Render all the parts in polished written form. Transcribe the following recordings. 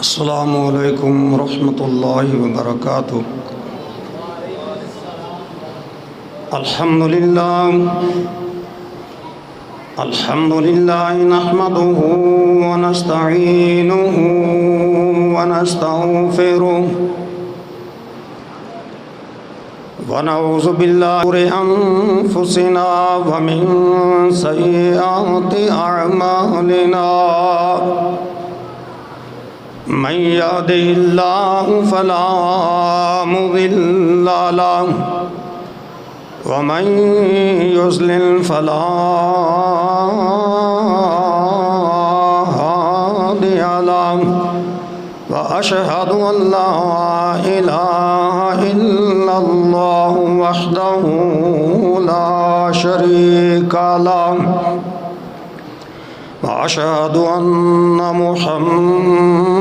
अस्सलामु अलैकुम रहमतुल्लाहि व बरकातुहू। अल्हम्दुलिल्लाह नहमदुहु व नस्तईनुहु व नस्तगफिरुह व नऊज़ु बिल्लाहि मिन अनफुसिना व मिन सय्यिआति अअमालिना। मन यहदिहिल्लाहु फला मुदिल्ल लहु व मन युज़लिल फला हादिय लहु व अशहदु अन ला इलाहा इल्लल्लाहु वहदहु ला शरीका लहु व अशहदु अन्न मुहम्मदन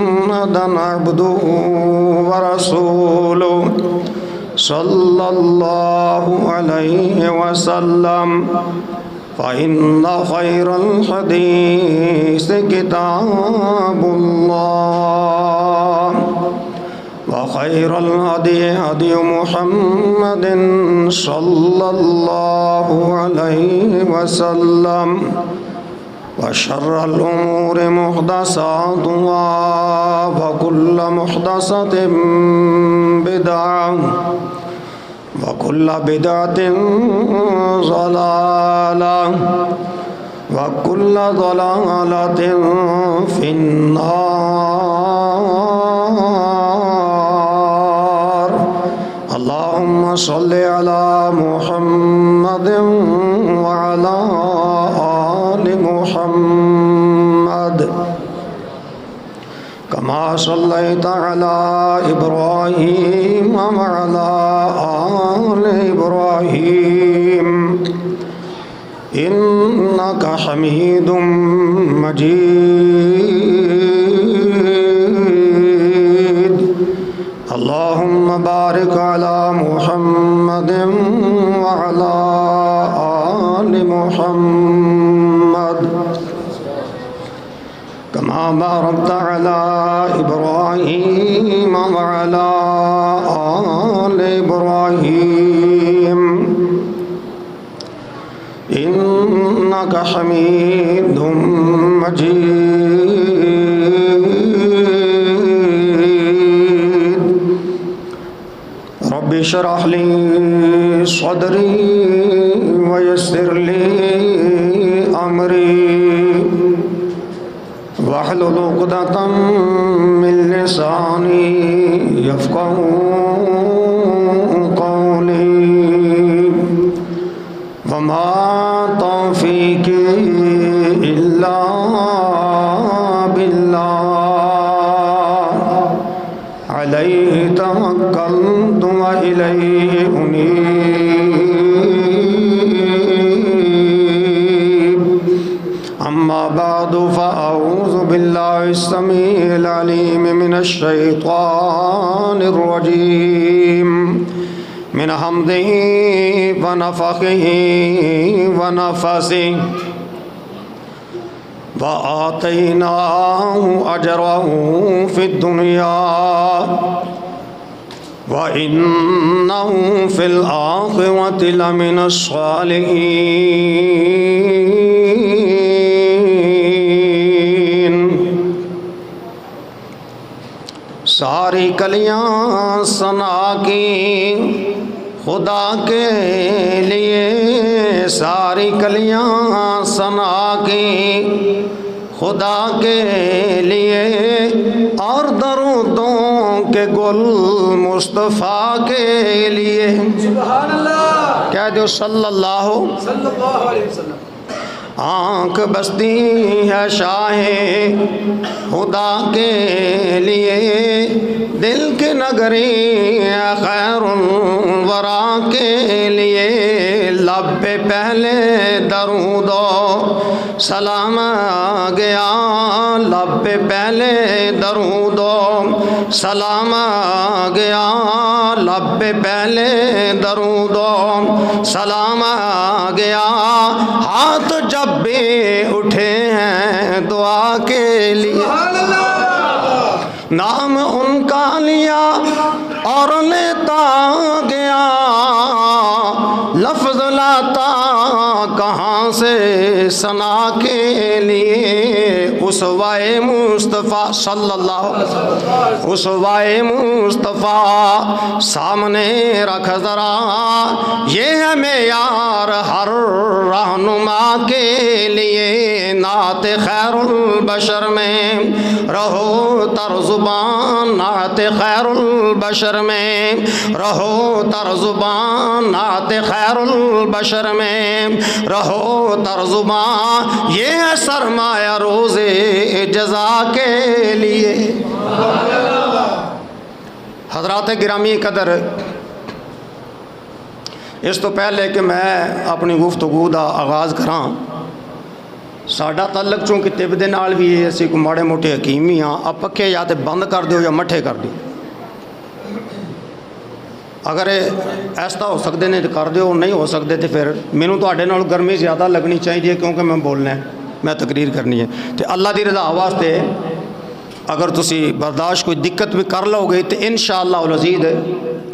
अब्दुहु व रसूलुहु सल्लल्लाहु अलैहि वसल्लम। फ़इन्न ख़ैरल हदीस किताबुल्लाह व खैरल हदी हदी मुहम्मदिन सल्लल्लाहु अलैहि वसल्लम व शर्रल उमूरि मुहदसातुहा व कुल्लु मुहदसतिन बिदअह व कुल्लु बिदअतिन ज़लालह व कुल्लु ज़लालतिन फिन्नार। अल्लाहुम्मा सल्लि अला मुहम्मदिन व अला आलि मुहम्मद कमा सल्लैता अला इब्राहीम व अला आलि इब्राहीम इन्नका हमीदुम मजीद। अल्लाहुम्मा बारिक अला मुहम्मदिन व अला आलि मुहम्मद कमा बारकता अला इब्राहीम व अला आलि इब्राहीम इन्नका हमीदुम मजीद। रब्बि इश्रह ली सदरी व यस्सिर ली अमरी वहलुल उक़दतम मिन लिसानी यफ़क़हू क़ौली वमा तौफ़ीक़ी इल्ला बिल्लाह अलैहि तवक्कलतु व इलैहि उनीब। अम्मा बअदु फ़अऊज़ु बिल्लाहिस समीइल अलीम मिनश शैतानिर रजीम मिन हम्दिही व नफ़ख़िही व नफ़सिही व आतैनाहु अजरहु फ़िद दुनिया व इन्नहु फ़िल आख़िरति लमिनस सालिहीन। सारी कलियां सना की खुदा के लिए, सारी कलियां सना की खुदा के लिए और दरूदों के गुल मुस्तफ़ा के लिए। सुभान अल्लाह। क्या जो सल्लल्लाहु अलैहि वसल्लम। आँख बस्ती है शाहे खुदा के लिए, दिल के नगरी खैरुल वरा के लिए। लब पे पहले दरूदो सलाम आ गया, लब पे पहले दरूदो सलाम आ गया, लब पे पहले दरूदो सलाम आ गया। हाथ जब भी उठे हैं दुआ के लिए, नाम उनका लिया और लेता गया, लफ्ज़ लाता कहाँ से सना के लिए। उसवाए मुस्तफ़ा सल्लल्लाहु, उसवाए मुस्तफ़ा सामने रख ज़रा, ये है मेयार हर रहनुमा के लिए। नात खैरुल बशर में रहो तर्जुबान, नात खैरुल बशर में रहो तर्जुबान, नात खैरुल बशर में रहो तर्जुबान, ये है सरमाया रोज़े जज़ा के लिए। हज़रात गिरामी कदर, इस तो पहले कि मैं अपनी गुफ्तगू का आगाज़ करा, साडा तल्लक चूँकि तिब दे नाल भी है, असीं कोई माड़े मोटे हकीम ही हाँ। आप पक्के या तो बंद कर दो या मट्ठे कर दो, अगर ऐसा हो सकते हैं तो कर दो, नहीं हो सकते तो फिर मैनू तुहाडे नाल गर्मी ज़्यादा लगनी चाहिए, क्योंकि मैं बोलना है, मैं तकरीर करनी है। तो अल्लाह की रज़ा वास्ते अगर तुसी बर्दाश्त कोई दिक्कत भी कर लोगे तो इंशाअल्लाह उल अज़ीज़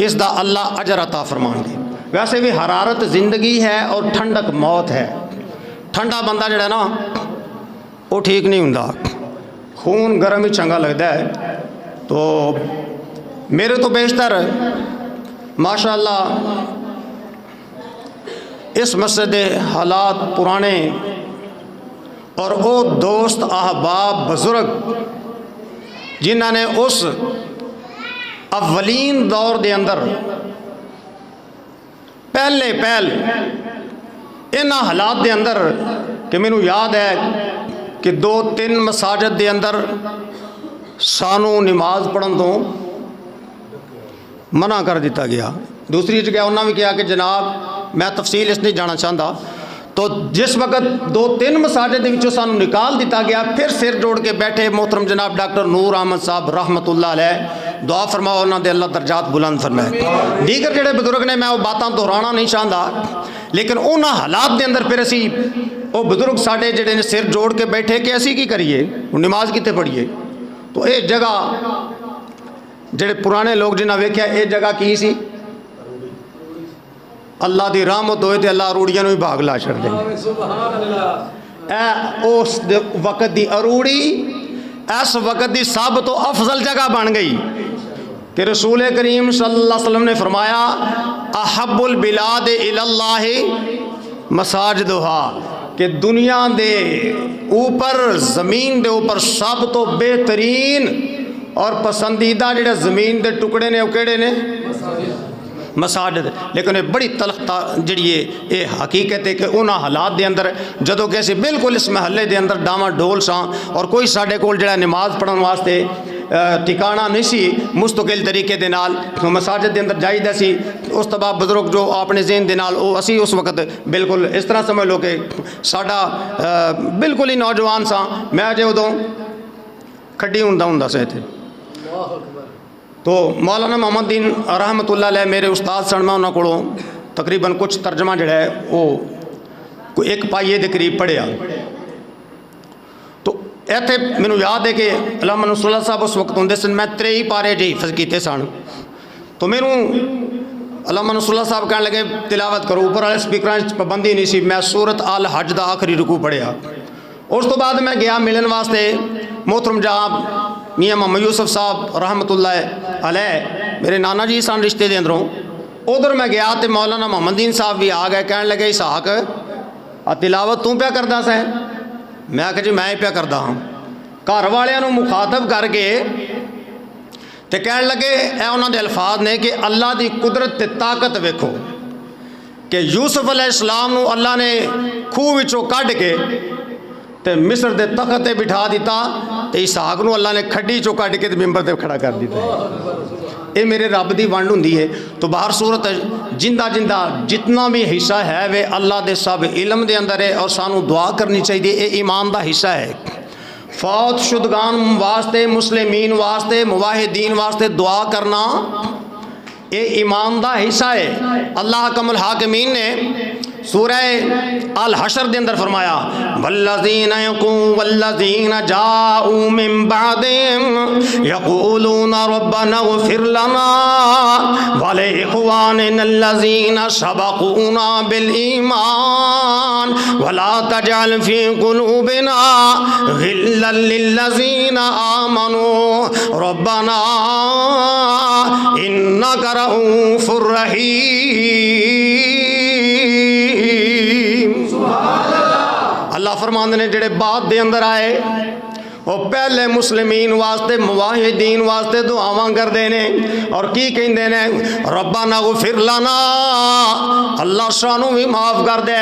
इसका अल्लाह अजर अता फरमाएंगे। वैसे भी हरारत ज़िंदगी है और ठंडक मौत है। ठंडा बंदा जिहड़ा ना वो ठीक नहीं हुंदा, खून गर्म ही चंगा लगता है। तो मेरे तो बेशतर माशाअल्लाह इस मस्जिद हालात पुराने और वो दोस्त अहबाब बुजुर्ग जिन्हों ने उस अव्वलीन दौर के अंदर पहले इन्हां हालात के अंदर कि मैनू याद है कि 2-3 मसाजिद के अंदर सानू नमाज पढ़न तो मना कर दिता गया। दूसरी जगह उन्होंने भी कहा कि जनाब मैं तफसील इस नहीं जाना चाहता। तो जिस वक्त 2-3 मसाजिद के विचों सानू निकाल दिता गया, फिर सिर जोड़ के बैठे मोहतरम जनाब डॉक्टर नूर अहमद साहब रहमतुल्लाह अलैह, दुआ फरमाओ उन्होंने अल्लाह दर्जात बुलंद फरमाए। दीगर जोड़े बुजुर्ग ने मैं वो बातें दोहराना नहीं चाहता, लेकिन उन्होंने हालात के अंदर फिर असी वो बुजुर्ग साढ़े जोड़े ने सिर जोड़ के बैठे कि असी की करिए, नमाज कितने पढ़िए। तो ये जगह जोड़े पुराने लोग जिन्हें वेख्या ये जगह की सी, अल्लाह की रहमत होए तो अल्लाह अरूड़ियां भी भाग ला छड़ दे। उस वक्त की अरूड़ी इस वक्त की सब तो अफजल जगह बन गई कि रसूल करीम सल्लल्लाहु अलैहि वसल्लम ने फरमाया अहब्बुल बिलाद इलल्लाहि मसाजिदुहा, कि दुनिया दे ऊपर ज़मीन दे ऊपर सब तो बेहतरीन और पसंदीदा जिहड़े ज़मीन के टुकड़े ने वो किहड़े ने? मसाजिद। लेकिन ये बड़ी तलख्ता जी ये हकीकत है कि उन्होंने हालात के अंदर जदों कि असीं बिल्कुल इस महल्ले के अंदर डावा डोल सां और कोई साढ़े कोल जिहड़ा नमाज पढ़न वास्ते ठिकाना नहीं सी मुस्तकिल तरीके दे नाल मसाजिद के अंदर जाईदा सी। उस तो बाद बुजुर्ग जो अपने ज़हन दे नाल वो असी उस वक्त बिल्कुल इस तरह समझ लो कि साडा बिल्कुल ही नौजवान सा। मैं अजे उदों खड्डी हुंदा सा इत्थे। तो मौलाना मोहम्मदीन रहमतुल्लाह अलैह मेरे उस्ताद सन। मैं उन्होंने कोलों तकरीबन कुछ तर्जमा जिहड़ा है वो कोई 1 पाइये के करीब पढ़िया। तो इत्थे मैनूं याद है कि अल्लामा नसरुल्लाह साहब उस वक्त होंदे सन, मैं 23 पारे जी हिफ्ज़ कीते सन। तो मैनूं अल्लामा नसरुल्लाह साहब कहने लगे तिलावत करो, ऊपर वाले स्पीकर पाबंदी नहीं सी। मैं सूरत अल हज का आखिरी रुकू पढ़िया। उस तो बाद मैं गया मिलन वास्ते मोहतरम जनाब मियाँ मोहम्मद यूसुफ साहब रहमतुल्लाह अलैह, मेरे नाना जी सन रिश्ते के अंदरों। उधर मैं गया तो मौलाना मोहम्मदीन साहब भी आ गए। कह लगे इसहाक आ तिलावत तू प्या करदा सै? मैं आख्या जी मैं ही प्या करदा हाँ। घर वालियां मुखातब करके तो कह लगे ए उन्होंने अल्फाज ने कि अल्लाह की कुदरत ते ताकत वेखो कि यूसुफ अलैहिस्सलाम नूं अल्लाह ने खूह विचों कढ़ के ते मिस्र के तख्त ते बिठा दिता, तो इसहाक नूं अल्लाह ने खड्डी चों कढ़ के मिंबर ते खड़ा कर दिता। ये मेरे रब की वंड हुंदी है। तो बाहर सूरत जिंदा जिंदा जितना भी हिस्सा है वे अल्लाह के सब इलम के अंदर है और सानू दुआ करनी चाहिए, ये ईमान का हिस्सा है। फौत शुदगान वास्ते, मुस्लिमीन वास्ते, मुवाहिदीन वास्ते दुआ करना ये ईमान का हिस्सा है। अल्लाह कमल हाकिमीन ने सूरह अल हशर के अंदर फरमाया वल्लज़ीना जाऊ मिन बादिहिम यक़ूलूना रब्बना इग़फ़िर लना व लिइख़वानिना अल्लज़ीना सबक़ूना बिल ईमान व ला तजअल फ़ी क़ुलूबिना ग़िल्लन लिल्लज़ीना आमनू रब्बना इन्नका रऊफ़ुर रहीम। अल्लाह फरमाते ने जेड़े बाद दे अंदर आए वो पहले मुस्लिमीन वास्ते, मुवाहिदीन वास्ते दुआवां करते हैं और की कहते ने रब्बना इग़फ़िर लना, अल्लाह सानू भी माफ़ कर दे,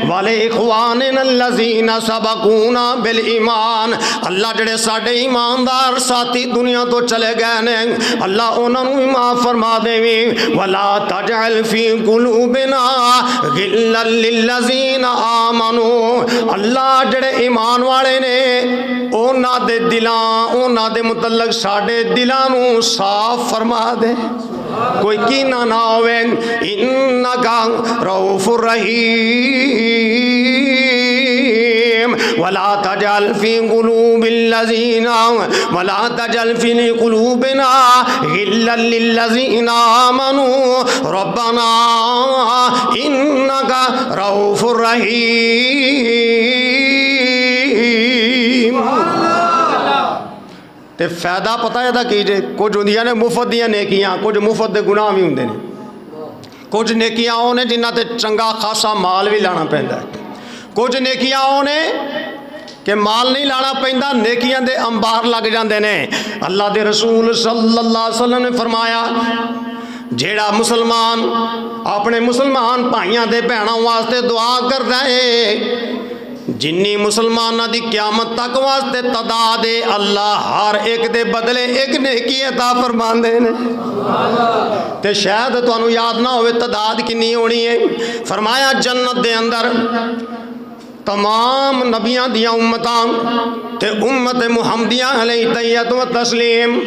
वाले इख़वानिना अल्लज़ीना सबक़ूना बिल ईमान, अल्लाह जेड़े साडे ईमानदार साथी दुनिया तो चले गए ने अल्लाह उन्होंने भी माफ़ फरमा देवी। वला तजअल फ़ी क़ुलूबिना ग़िल्लन लिल्लज़ीना आमनू, अल्लाह जेड़े ईमान वाले ने उन्हां दे दिलां, उन्हां दे मुतल्लक साडे दिलां नूं साफ फरमा दे, कोई कीना ना होवे। इन्नका रऊफ़ुर रहीम वला तजअल फ़ी क़ुलूबिल्लज़ीना वला तजअल फ़ी क़ुलूबिना ग़िल्लन लिल्लज़ीना आमनू रब्बना इन्नका रऊफ़ुर रहीम। ते फायदा पता है की जे कुछ होंदियां ने मुफ्त दियां नेकियां, कुछ मुफ्त के गुनाह भी होंदे ने। कुछ नेकियां वो ने जिन्हां ते चंगा खासा माल भी लाना पैंदा है, कुछ नेकियां वो ने कि माल नहीं लाना पैंदा, नेकियां दे अंबार लग जाते ने। अल्लाह के रसूल सल्लल्लाहु अलैहि वसल्लम ने फरमाया जेड़ा मुसलमान अपने मुसलमान भाइयों के भैनों वास्ते दुआ करता है, जिन्नी मुसलमाना की क्यामत तक वास्ते तादाद है, अल्लाह हर एक दे बदले एक नेकी अता फरमांदे ने। ते शायद तुहानू याद ना होवे तादाद कितनी होनी है। फरमाया जन्नत दे अंदर तमाम नबियां दियां उम्मतां ते उम्मत मुहम्मदिया अलैहि तहियत व तस्लीम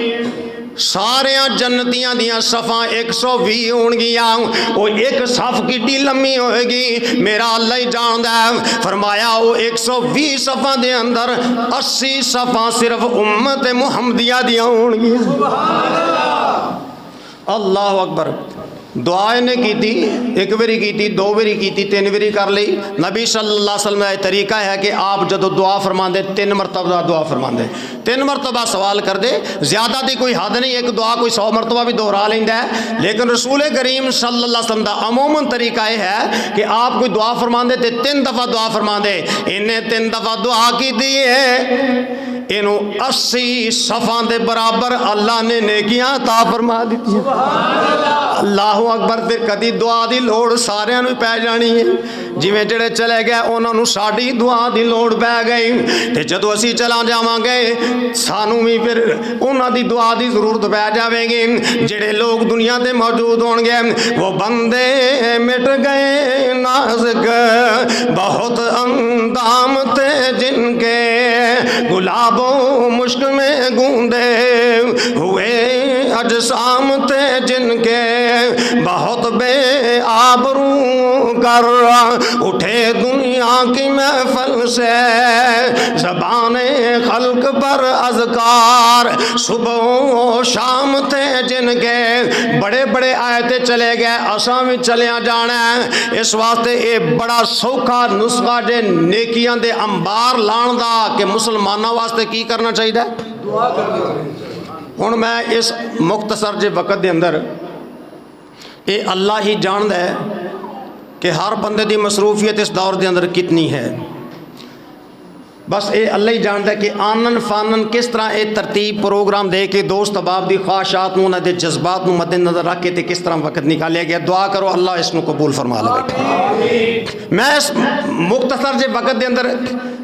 सारिया जन्नतियां दियां सफ़ा 120 होणगियां। वो एक सफ़ किड्डी लम्मी होएगी मेरा अल्लाह ही जानदा है। फरमाया वो 120 सफ़ा दे अंदर 80 सफ़ा सिर्फ उम्मत मुहम्मदिया दियां होणगियां। अल्लाह अकबर। दुआ ने की, एक बारी की, दो बारी की, तीन बारी कर ली। नबी सल्लल्लाहु अलैहि वसल्लम का तरीका है कि आप जो दुआ फरमाते 3 मरतबा दुआ फरमाते, 3 मरतबा सवाल कर दे, ज़्यादा की कोई हद नहीं। एक दुआ कोई 100 मरतबा भी दोहरा लेंदा है, लेकिन रसूल करीम सल्लल्लाहु अलैहि वसल्लम का अमूमन तरीका यह है कि आप कोई दुआ फरमाते तो 3 दफ़ा दुआ फरमाते। इन्हें 3 दफ़ा दुआ की दी है, इनू 80 सफ़ा के बराबर अल्लाह ने नेकियां अता फरमा दी। अल्लाह अकबर। फिर कदी दुआ की लोड़ सारियां नूं पै जानी है, जिवें जेड़े चले गए उन्होंने साड़ी दुआ की लोड़ पै गई, तो जदों असीं चला जावांगे सानू भी फिर उन्हां दी दुआ की जरूरत पै जाएगी। जेड़े लोग दुनिया ते मौजूद होंगे वो बंदे मिट गए नाज़िक बहुत अंदाम थे जिनके गुलाबों मुश्क में गूंदे हुए अजसाम थे जिनके बहुत बेआबरू कर उठे दुनिया की महफल से ज़बाने खल्क पर अज़कार सुबह शाम थे जिनके बड़े बड़े आयते चले गए असां भी चलिया जाना है। इस वास्ते ये बड़ा सौखा नुस्खा जे नेकियां दे अंबार लाण दा कि मुसलमानों वास्ते की करना चाहिए, दुआ करनी चाहिए। हुण मैं इस मुख्तसर जे वक़्त दे अंदर ये अल्लाह ही जानदा है कि हर बंदे की मसरूफियत इस दौर के अंदर कितनी है। बस ये अल्लाह ही जानता है कि आनन फानन किस तरह ये तरतीब प्रोग्राम दे के दोस्त अहबाब की ख्वाहिशात नूं, उन्हां दे जज्बात नूं मद्देनज़र रख के ते किस तरह वक्त निकालिया गया। दुआ करो अल्लाह इसनूं कबूल फरमा लवे। मैं इस मुख्तसर जे वक्त के अंदर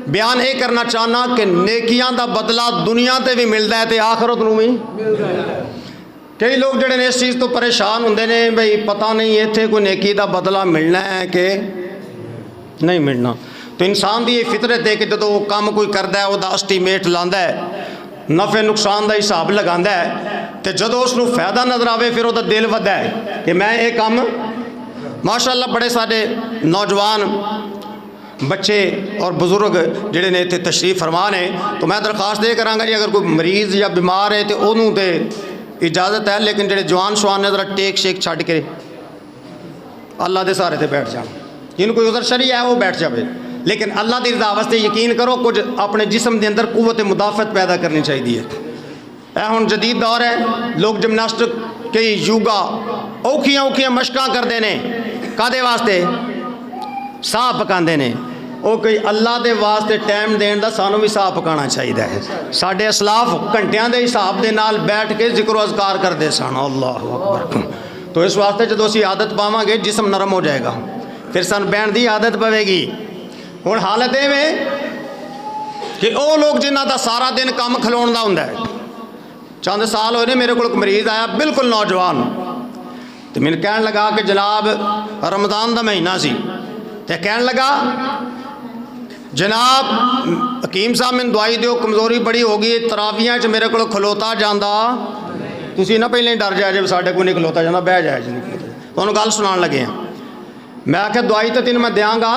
बयान ये करना चाहना कि नेकियां दा बदला दुनिया ते भी मिलता है तो आखरत नूं भी। कई लोग जड़े ने इस चीज़ तो परेशान होंगे ने बई पता नहीं इत्थे कोई नेकी का बदला मिलना है कि नहीं मिलना। तो इंसान की ये फितरत है कि जो काम कोई करता है वह एस्टीमेट लाता है, नफे नुकसान का हिसाब लगाता है, तो जो उसको फायदा नज़र आए फिर वह दिल वधदा है कि मैं ये काम माशाअल्लाह। बड़े सारे नौजवान बच्चे और बुजुर्ग जिहड़े ने इत्थे तशरीफ फरमा ने, तो मैं दरखास्त ये करांगा जी अगर कोई मरीज़ या बीमार है तो उन्होंने तो इजाज़त है, लेकिन जिहड़े जवान शवान ने जरा टेक शेक छड्ड के अल्लाह के सहारे ते बैठ जाओ। जिन्होंने कोई उधर शरी है वो बैठ जाए, लेकिन अल्लाह की रज़ा वास्ते यकीन करो कुछ अपने जिस्म के अंदर कुव्वत मुदाफ़त पैदा करनी चाहिए। यह हुण जदीद दौर है, लोग जिमनास्टिक कई योगा औखियां औखियां मशकां करते हैं, कादे वास्ते साह पकाते हैं। वो कोई अल्लाह के वास्ते टाइम देने का सानू भी साह पकाना चाहिए है। साढ़े असलाफ घंटिया के हिसाब के नाल बैठ के जिक्र अज़कार करते सन, अल्लाह अकबर। तो इस वास्ते जो असी आदत पावांगे जिस्म नरम हो जाएगा, फिर सन बहन की आदत पवेगी। हुण हालत इवें कि वो लोग जिन्हों का सारा दिन काम खलोण का हुंदा है। चंद साल होए ने मेरे को मरीज़ आया बिल्कुल नौजवान, तो मैंने कहन लगा कि जनाब रमज़ान का महीना सी, तो कहन लगा जनाब हकीम साहब मैंने दवाई दो, कमज़ोरी बड़ी हो गई, तरावियां च मेरे को खलोता जाता, तुसी ना पहले डर जाए जब साढ़े को नहीं खलोता जाता, बह जाए जी नहीं खलोता। तो उन्होंने गल सुनान लगे हैं, मैं आख्या दवाई तो तेन मैं देंगा,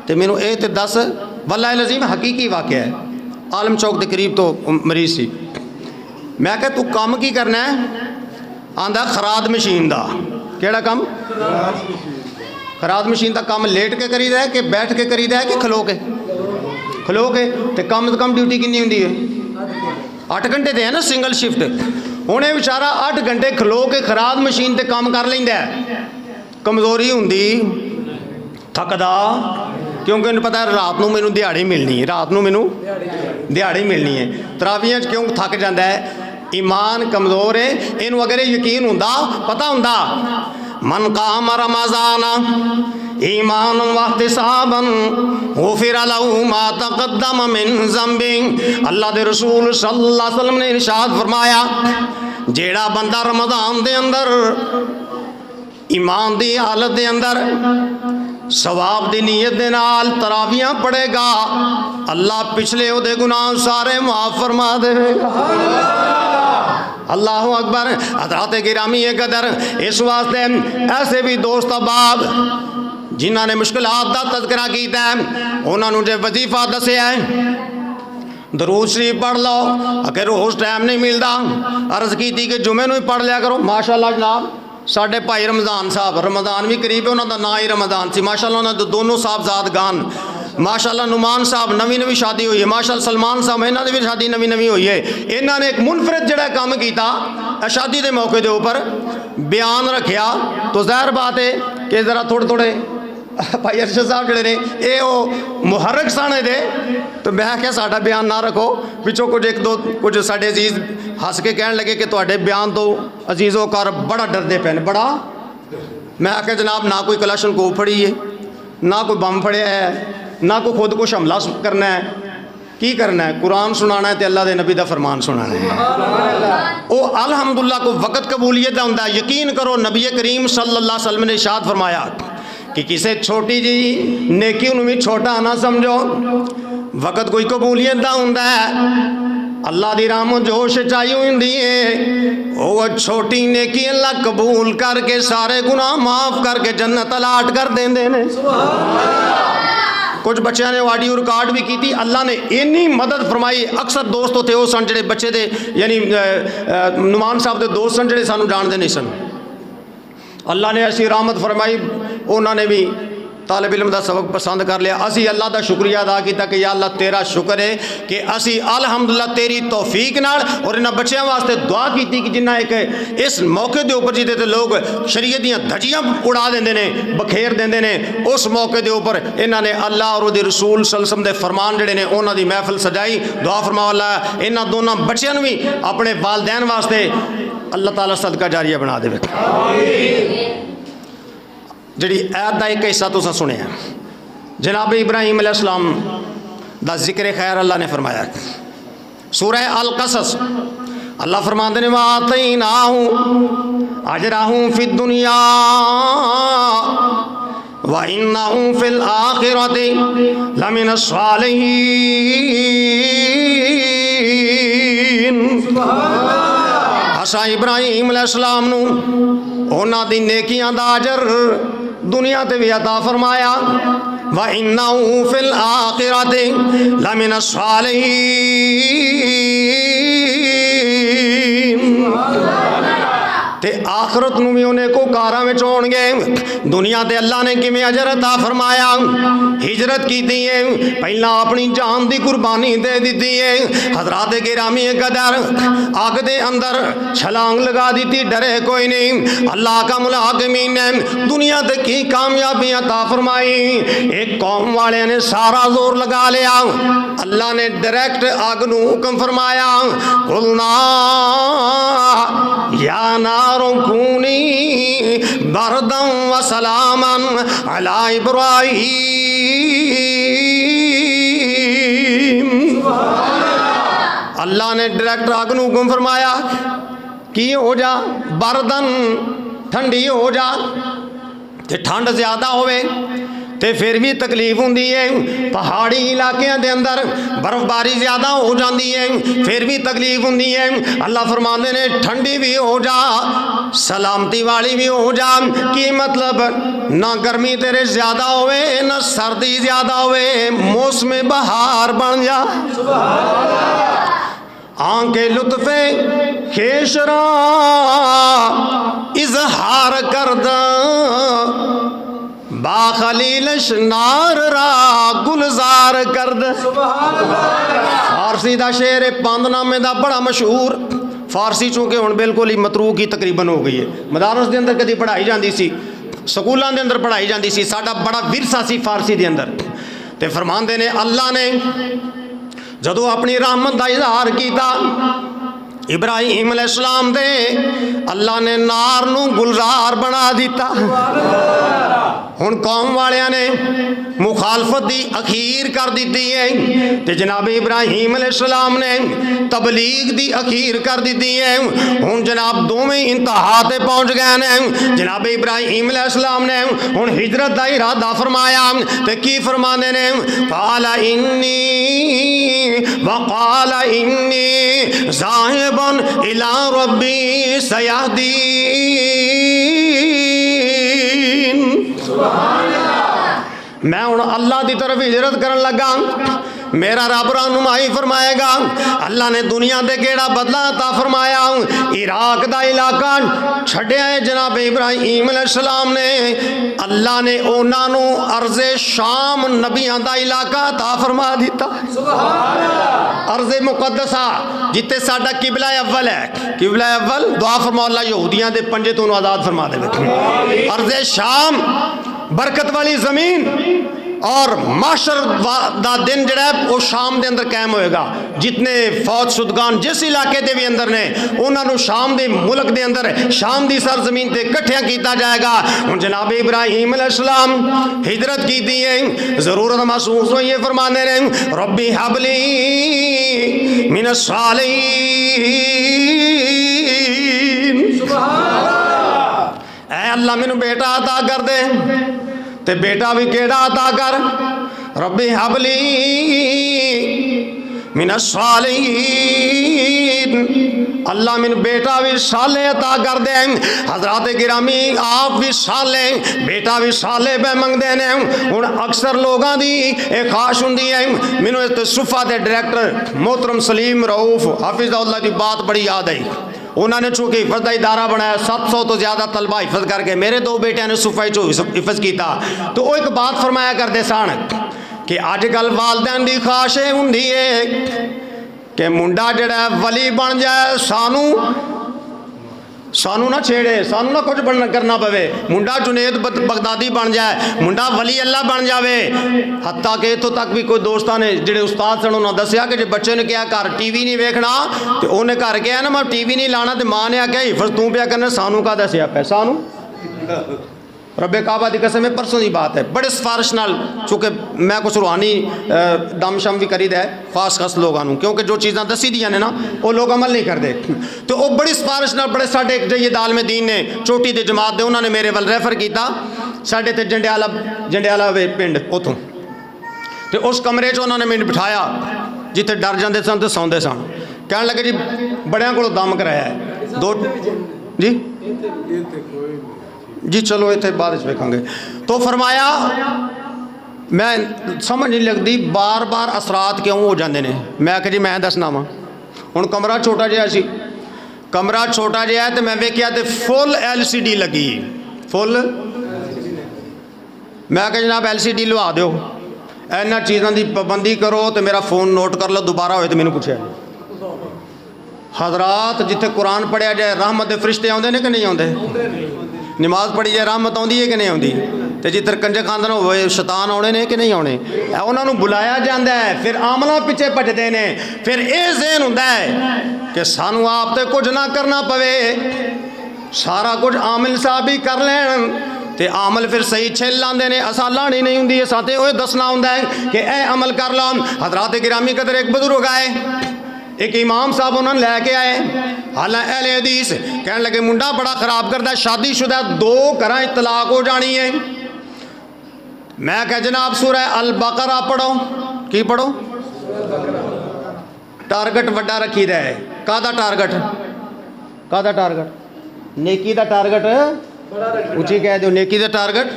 तो मैनू ये तो दस वल्लाह लज़ीम हकीकी वाक़या है। आलम चौक के करीब तो मरीज़ सी, मैं क्या तू काम की करना है? आंदा खराद मशीन का। केड़ा काम? खराद मशीन का काम लेट के करीदा है कि बैठ के करीदा है कि खलो के? खलो के। तो कम से कम ड्यूटी कितनी होंगी है? 8 घंटे दे है ना सिंगल शिफ्ट। हूँ ये बेचारा 8 घंटे खलो के खराद मशीन पर काम कर लेंदा है, कमज़ोरी होंगी, थकदा, क्योंकि उन्हें पता है रात को मैनू दिहाड़ी मिलनी है, रात को मैनू दिहाड़ी मिलनी है। तरावियां क्यों थक जाता है? ईमान कमज़ोर है। इनू अगर यकीन होंदा, पता होंदा मन काम रमज़ाना ईमान वहतिसाबन गुफिर लहू मा तक़द्दम मिन ज़ंबि। अल्लाह के रसूल सल्लल्लाहु अलैहि वसल्लम ने इरशाद फरमाया, जेड़ा बंदा रमज़ान के अंदर ईमान की हालत के अंदर सवाब की नीयत के नाल तरावियां पढ़ेगा, अल्लाह पिछले उहदे गुनाह सारे माफ़ फरमा देगा। अल्लाह अकबर। हज़रात गिरामी कदर, इस वास्ते ऐसे भी दोस्त अहबाब जिन्हों ने मुश्किलात का तज़किरा किया है, उन्होंने जो वजीफा दसिया है दरूद शरीफ पढ़ लो, अगर रोज़ टाइम नहीं मिलता अर्ज़ की कि जुमे नूं ही पढ़ लिया करो। माशाअल्लाह जनाब साढ़े भाई रमज़ान साहब, रमज़ान भी करीब है, उन्होंने ना ही रमज़ान से माशाअल्लाह, उन्होंने दोनों साहबजाद गान माशाअल्लाह। नुमान साहब नवी नवी शादी हुई है माशाअल्लाह, सलमान साहब इन्हों की भी शादी नवी नवी हुई है। इन्होंने एक मुनफरद जड़ा काम किया शादी के मौके के ऊपर बयान रखा, तो ज़ाहिर बात है कि ज़रा थोड़े थोड़े भाई अरशद साहब जड़े ने ये मुहर्रक सन दे, तो मैं क्या साडा बयान ना रखो। पिछों कुछ एक दो कुछ साडे अजीज हस के कहन लगे कि तुहाडे बयान तो अजीज़ों कर बड़ा डरते पे ने बड़ा। मैं आख्या जनाब ना कोई कलाशन को फड़ी है, ना कोई बम फड़िया है, ना कोई खुद कुछ हमला करना है, की करना है? कुरान सुनाना है तो अल्लाह के नबी का फरमान सुनाना है। वो अल्हम्दुलिल्लाह को वक़्त कबूलियत का होंदा। यकीन करो नबी करीम सल्लल्लाहु अलैहि वसल्लम ने इरशाद फरमाया कि किसी छोटी जी नेकी नूं भी छोटा ना समझो, वक़्त कोई कबूलियत का होंदा है। अल्लाह की राह जोश चाही होंदी है, वो छोटी नेकी अल्लाह कबूल करके सारे गुनाह माफ़ करके जन्नत अलाट कर देंदे ने। कुछ बच्चों ने ऑडियो रिकॉर्ड भी की थी, अल्लाह ने इन्नी मदद फरमाई। अक्सर दोस्त होते वो सन जो बच्चे दे यानी नुमान साहब के दोस्त सन जो सानू जानते नहीं सन। अल्लाह ने ऐसी रहमत फरमाई, उन्होंने भी तालिब इल्म का सबक पसंद कर लिया। असी अल्लाह का शुक्रिया अदा किया कि या अल्लाह तेरा शुक्र है कि असी अल्हम्दुलिल्लाह तेरी तौफीक नाल और इन्होंने बच्चों वास्ते दुआ की कि जिन्ना एक इस मौके के उपर जिदे लोग शरीयत दी धज्जियां उड़ा देंदे ने, बखेर देंदे ने, उस मौके के उपर इन्होंने अल्लाह और उहदे रसूल सल्लल्लाहु अलैहि वसल्लम दे फरमान जिहड़े ने उन्हां दी महफिल सजाई। दुआ फरमाओ अल्लाह इन्हां दोनों बच्चों भी अपने वालदैन वास्ते अल्लाह ताला सदका जारिया बना देवे। जी ऐत का एक हिस्सा तुसा सुनिया, जनाब इब्राहीम अलैहिस्सलाम दा जिक्र खैर अल्लाह ने फरमाया सूरह अल कसस अल्लाह फरमाते हैं वातैनाहु अजरहु फिद दुनिया व इन्नहु फिल आखिरति लमिनस सालिहीन। असा इब्राहिम अलैहिस्सलाम नू उन्हां दी नेकियां दा अजर दुनिया ते भी अता फरमाया। व इन्नहु फिल आखिरति लमिनस सालिहीन। ते आखरत नूं भी उन्हें को कारां विच होणगे। दुनिया ते अल्लाह ने किवें अजर अता फरमाया, हिजरत की है, पहला अपनी जान की कुर्बानी दे दी है। हजरात गिरामी कदर अग दे अंदर छलांग लगा दी थी, डरे कोई नहीं। अल्लाह का मुलाज़िमीन ने दुनिया ते की कामयाबी अता फरमाई। एक कौम वाले ने सारा जोर लगा लिया, अल्लाह ने डायरेक्ट अग नूं हुक्म फरमाया, कुलना या नारुकूनी बरदम व सलामन अला इब्राहीम। अल्लाह ने डायरेक्ट आग नूं हुक्म फरमाया कि हो जा बरदन, ठंडी हो जा। ते ठंड ज़्यादा होवे ते फिर भी तकलीफ होंदी है। पहाड़ी इलाकों के अंदर बर्फबारी ज़्यादा हो जाती है, फिर भी तकलीफ होंदी है। अल्लाह फरमाते ने ठंडी भी हो जा, सलामती वाली भी हो जा। की मतलब ना गर्मी तेरे ज़्यादा होवे ना सर्दी ज़्यादा होवे, मौसम बहार बन जा। आंके लुत्फ़े खेशरा इजहार कर दा, बाखलीलश नार रा गुलजार कर दे। फारसी का शेर है, पांदनामे का बड़ा मशहूर। फारसी चूँकि हुण बिल्कुल ही मतरूक ही तकरीबन हो गई है। मदारस के अंदर कभी पढ़ाई जाती सी, स्कूलों के अंदर पढ़ाई जाती सी, साडा बड़ा विरसा सी फारसी के अंदर। ते फरमांदे ने अल्लाह ने जदों अपनी रहमत का इजहार किया इब्राहिम अलैहिस्सलाम दे, अल्लाह ने नार नूं गुलजार बना दिता। हुण कौम वालियां ने मुखालफत दी अखीर कर दी है, ते जनाब इब्राहिम अलैहिस्सलाम ने तबलीग दी अखीर कर दी है। हुण जनाब दोवें इंतहा ते पहुँच गए ने। जनाब इब्राहिम अलैहिस्सलाम ने हुण हिजरत का इरादा फरमाया, ते की फरमाने ने, काला इन्नी वकाला इन्नी ज़ाहिबुन इला रब्बी सयहदीन। मैं हुण अल्लाह की तरफ हिजरत करन लगा, मेरा रब रहनुमाई फरमाएगा। अल्लाह ने दुनिया से केड़ा बदला अता फरमाया। इराक का इलाका छड्या है जनाब इब्राहिम अलैहिस्सलाम ने। अल्लाह ने उन्होंने अर्ज़े शाम नबियां का इलाका अता फरमा दिता। अर्ज़े मुकद्दसा जिते साडा किबला अव्वल है, किबला अव्वल दुआ फरमा अल्लाह यहूदियां दे पंजे तो आज़ाद फरमा दे। अर्ज़े शाम बरकत वाली ज़मीन और माशर दा दिन जड़ा वो शाम के अंदर कायम होएगा। जितने फौज शुदगान जिस इलाके के भी अंदर ने उन्होंने शाम के मुल्क के अंदर शाम की सरजमीन से इकट्ठिया किया जाएगा। हुण जनाब इब्राहिम अलैहिस्सलाम हिजरत की है, जरूरत महसूस हुई है, फरमाने रहे रब्बी हबली मिनस सालिहीन। ऐ अल्लाह मैनू बेटा अता कर दे, ते बेटा भी केड़ा अता कर, रब्बी हबली मिनस सालिहीन। अल्लाह मैनू बेटा भी साले अता कर दे। हजरात गिरामी आप भी साले, बेटा भी साले पे मंगते हैं। हुण अक्सर लोगों की एक खाश होंदी है। मैनू इस सुफा के डायरैक्टर मोहतरम सलीम रऊफ हाफिज़हुल्लाह की बात बड़ी याद आई। उन्होंने चूँकि हिफज का इदारा बनाया, 700 तो ज़्यादा तलबा हिफज करके मेरे दो बेटिया ने सुफा चो हिफज किया। तो वो एक बात फरमाया करते सन कि अजकल वालदैन की ख्वाहिश होंदी है कि मुंडा जड़ा वली बन जाए, सानू ना छेड़े, सानू ना कुछ बनना करना पवे। मुंडा जुनेद बगदादी बन जाए, मुंडा वली अल्लाह बन जाए। हत्ता कि इतों तक भी कोई दोस्तों ने जिहड़े उस्ताद सन उन्होंने दसिया कि जो बच्चे ने कहा घर टीवी नहीं वेखना, तो उन्हें घर कहा ना मैं टीवी नहीं लाना, तो माँ ने आख्या हिफज तू पिया करना, सानू का दसिया पै, सानू रब्बे काबा की कसम है, परसों की बात है, बड़े सिफारिश नाल, चूँकि मैं कुछ रूहानी दम शम भी करी है खास खास लोगों को, क्योंकि जो चीज़ां दसी दियां ने ना वो लोग अमल नहीं करते, तो वो बड़ी सिफारिश नाल बड़े साडे एक जयद आलम दीन ने चोटी दे जमात दे उन्होंने मेरे वाल रेफर किया साडे ते जंडियाला वे पिंड उतों, तो उस कमरे च उन्होंने मैंने बिठाया जिथे डर जाते सन तो सौंदे सन, कह लगे जी बड़िया को दम कराया है दो जी जी चलो इतने बाद वेखांगे। तो फरमाया मैं समझ नहीं लगती बार बार असरात क्यों हो जाते हैं। मैं आख्या जी मैं दसना वा, हुण कमरा छोटा जिहा सी, कमरा छोटा जिहा है तो मैं वेख्या तो फुल LCD लगी, फुल। मैं आख्या जनाब LCD लवा दो, इन्हां चीज़ों की पाबंदी करो तो मेरा फ़ोन नोट कर लो, दोबारा होए तो मैनू पुछया। हजरात जिथे कुरान पढ़िया जाए रहमत के फरिश्ते आउंदे ने कि नहीं आउंदे, नमाज पढ़ी जाए रहमत आउंदी है कि नहीं आउंदी, तो जिधर कंजे खानदान होवे शैतान आने ने कि नहीं आने, उन्होंने बुलाया जाता है, फिर आमला पिछे भजते हैं, फिर यह ज़हन हुंदा है कि सानू आप तो कुछ ना करना पवे, सारा कुछ आमिल साहब ही कर लैन, तो आमल फिर सही छिल लाते हैं, असा लानी नहीं होंगी, असा तो वह दसना होंदा है कि यह अमल कर लो। हजरात गिरामी कदर एक बुजुर्ग आए, एक इमाम साहब उन्होंने लैके आए, हालांकि अहले हदीस कह लगे मुंडा बड़ा खराब करता, शादीशुदा 2 घर तलाक हो जानी है। मैं कह जनाब सूरह अल बकरा पढ़ो, की पढ़ो, टारगेट वड्डा रखी दा है, कादा टारगेट, कादा टारगेट, नेकी दा टारगेट, उची कह दो नेकी दा टारगेट,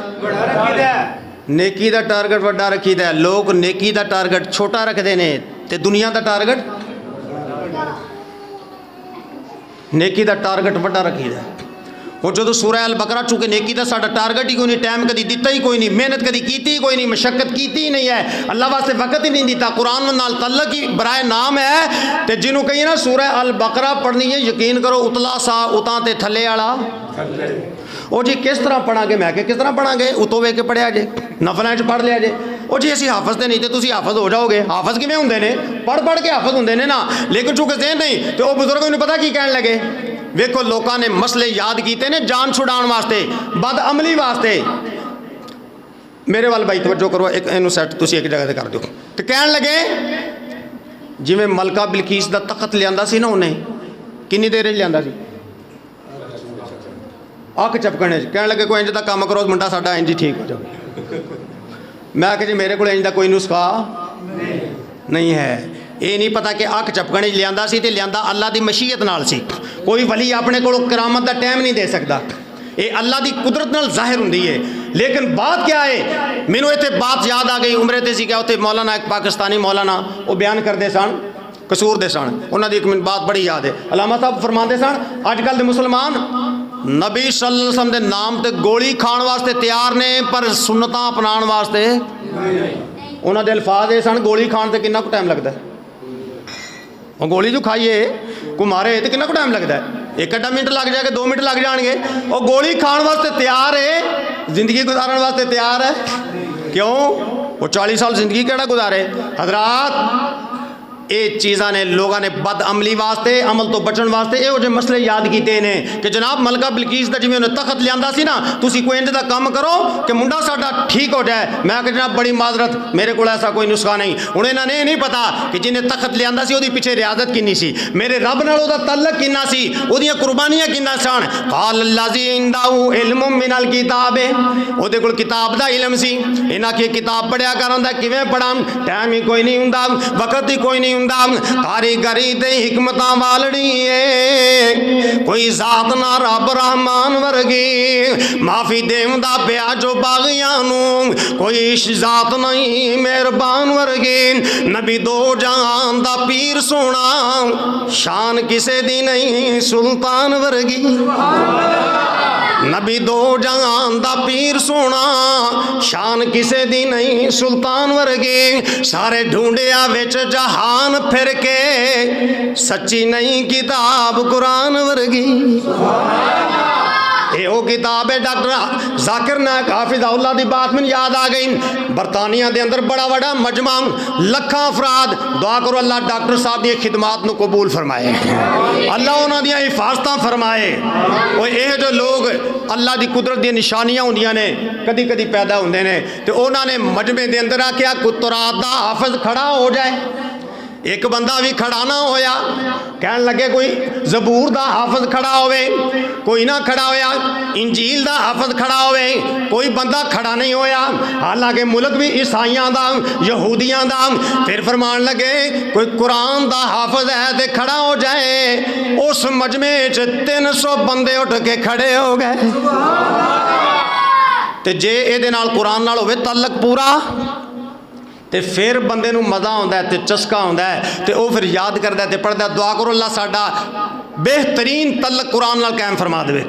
नेकी दा टारगेट वड्डा रखी दा है। लोग नेकी दा टारगेट छोटा रखते हैं तो दुनिया दा टारगेट, नेकी दा टारगेट वड्डा रखी दा। और जो सूरह अल बकरा चूँकि नेकी का साडा टारगेट ही कोई नहीं, टाइम कभी दिता ही कोई नहीं, मेहनत कभी की ही कोई नहीं, मशक्कत की ही नहीं है, अल्लाह वास्ते वक्त ही नहीं दिता, कुरान नाल तल्लक ही बराए नाम है। तो जिन्हों कही ना सूरह अल बकरा पढ़नी है, यकीन करो उतला सा उतां ते थले वाला, वो जी किस तरह पढ़ांगे, मैं किस तरह पढ़ांगे, उतों वेख के पढ़िया जे, नफलों च पढ़ लिया जे, वो जी असी हाफज तो नहीं तो तुम हाफज हो जाओगे, हाफज किवें होंदे ने, पढ़ के हाफज होंदे ने ना, लेकिन चूँकि ज़हन नहीं तो वह बुजुर्गों ने पता की कहन लगे, वेखो लोगों ने मसले याद किए ने जान छुड़ाने वास्ते, बद अमली वास्ते। मेरे वाल भाई तवज्जो करो, एक इनू सैट तुसीं एक जगह से कर दो। तो कहन लगे जिवें मलका बिलकीस का तखत लिया सी ना, उन्हें किन्नी देर लिया सी, अख चपकने, कह लगे कोई इंज का काम करो मुंडा साडा इंज ठीक हो जाए। मैं आख्या जी मेरे को इंज का कोई नुस्खा नहीं है, ये नहीं पता कि अख चपकने लिया सी, लिया अल्लाह की मशीयत नाल सी, कोई वली अपने को करामत का टाइम नहीं दे सकता, ये अल्लाह की कुदरत नाल जाहिर होंदी है। लेकिन बात क्या है, मैनू इत्थे बात याद आ गई, उमरे ते सी क्या उत्थे मौलाना एक पाकिस्तानी मौलाना वो बयान करते सन, कसूर दे सन, उन्होंने एक बात बड़ी याद है, अलामा साहब फरमाते सन अजकल के मुसलमान नबी सल्लल्लाहु अलैहि वसल्लम के नाम ते गोली खाण वास्ते तैयार ने, पर सुन्नतां अपनाउण वास्ते उन्होंने अल्फाज ये सन, गोली खाण ते कितना टाइम लगता है, और गोली जो खाइए को मारे तो कितना टाइम लगता है, 1 मिनट लग जाएगा, 2 मिनट लग जाएंगे, और गोली खाण वास्ते तैयार है, जिंदगी गुजारने वास्ते तैयार है, क्यों, वो 40 साल जिंदगी केड़ा गुजारे। हजरात ये चीज़ा ने लोगों ने बद अमली वास्ते, अमल तो बचन वास्ते यहो जे मसले याद किए हैं कि जनाब मलका बिलकीस का जिवें उन्हें तखत लिया सी ना, तुसी कोई इंज दा काम करो कि मुंडा साडा ठीक हो जाए। मैं कि जनाब बड़ी माजरत, मेरे को ऐसा कोई नुस्खा नहीं। हुण इन्हां ने नहीं पता कि जिन्हें तखत लिया सी उहदी पिछे रियाजत किन्नी सी, मेरे रब नाल उहदा तल्लक किन्ना सी, उहदियां कुर्बानियां किन्ना सन। काल अल्लाज़ी इंदहु इल्मुम मिनल किताब, उहदे कोल किताब दा इल्म सी, इन्हां की किताब पढ़िया कर हुंदा, किवें पढ़ां, टाइम ही कोई नहीं हुंदा, वक्त ही कोई नहीं हुंदा, कारीगरी ते हिकमतां वालड़ी है, कोई जात ना रब रहमान वर्गी, माफी देवंदा पिया जो बागियां नूं, कोई जात नहीं मेहरबान वर्गी, नबी दो जहान दा पीर सोना, शान किसे दी नहीं सुल्तान वर्गी, नबी दो जहान दा पीर सोना, शान किसे दी नहीं सुल्तान वर्गी, सारे ढूंढिया विच जहान फिर के, सच्ची नहीं किताब कुरान वर्गी। ये वो किताब है डॉक्टर जाकिर नायक हाफिज़हुल्लाह दी बात मैंने याद आ गई। बरतानिया के अंदर बड़ा बड़ा मजमा, लखा अफराद। दुआ करो अल्लाह डॉक्टर साहब दी खिदमात नूं कबूल फरमाए, अल्लाह उन्हां दी हिफाजत फरमाए। वो ये जो लोग अल्लाह की कुदरत दी निशानियां होंदियां ने कदी कदी पैदा होंदे ने, तो उन्होंने मजमे के अंदर आख्या कुतरात दा हाफिज खड़ा हो जाए। एक बंदा भी खड़ा ना होया, कहन लगे कोई जबूर दा हाफिज खड़ा होवे, कोई ना खड़ा होया। इंजील दा हाफिज खड़ा होवे, कोई बंदा खड़ा नहीं होया। हालांकि मुल्क भी ईसाइयां दा यहूदियां दा। फिर फरमान लगे कोई कुरान दा हाफिज है तो खड़ा हो जाए। उस मजमे च 300 बंदे उठ के खड़े हो गए। तो जे ये कुरान नाल होवे तलक पूरा, तो फिर बंदे नूं मज़ा आउंदा है, तो चस्का आउंदा है, तो वह फिर याद करदा ते पढ़दा। दुआ करो अल्लाह साडा बेहतरीन तलक कुरान नाल कायम फरमा देवे।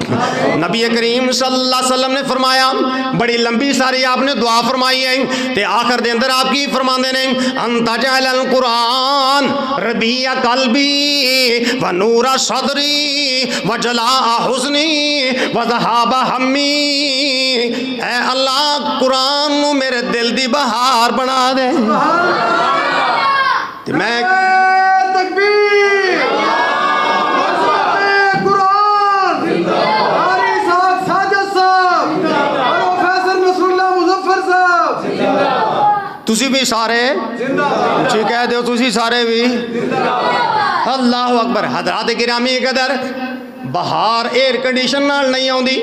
नबी करीम सल्लल्लाहु अलैहि वसल्लम ने फरमाया, बड़ी लंबी सारी आपने दुआ फरमाई है, तो आखिर दे अंदर आप की फरमाते ने, अंता जअल कुरान रबिया कल्बी व नूरा सदरी व जला हुस्नी व ज़हाबा हम्मी। ऐ अल्लाह कुरान नू मेरे दिल दी बहार बना दे। मैं तुसी भी सारे जी कह दो, तुसी सारे भी अल्लाह अकबर। हज़रात गिरामी कदर, बहार एयर कंडीशन नाल नहीं आउंदी,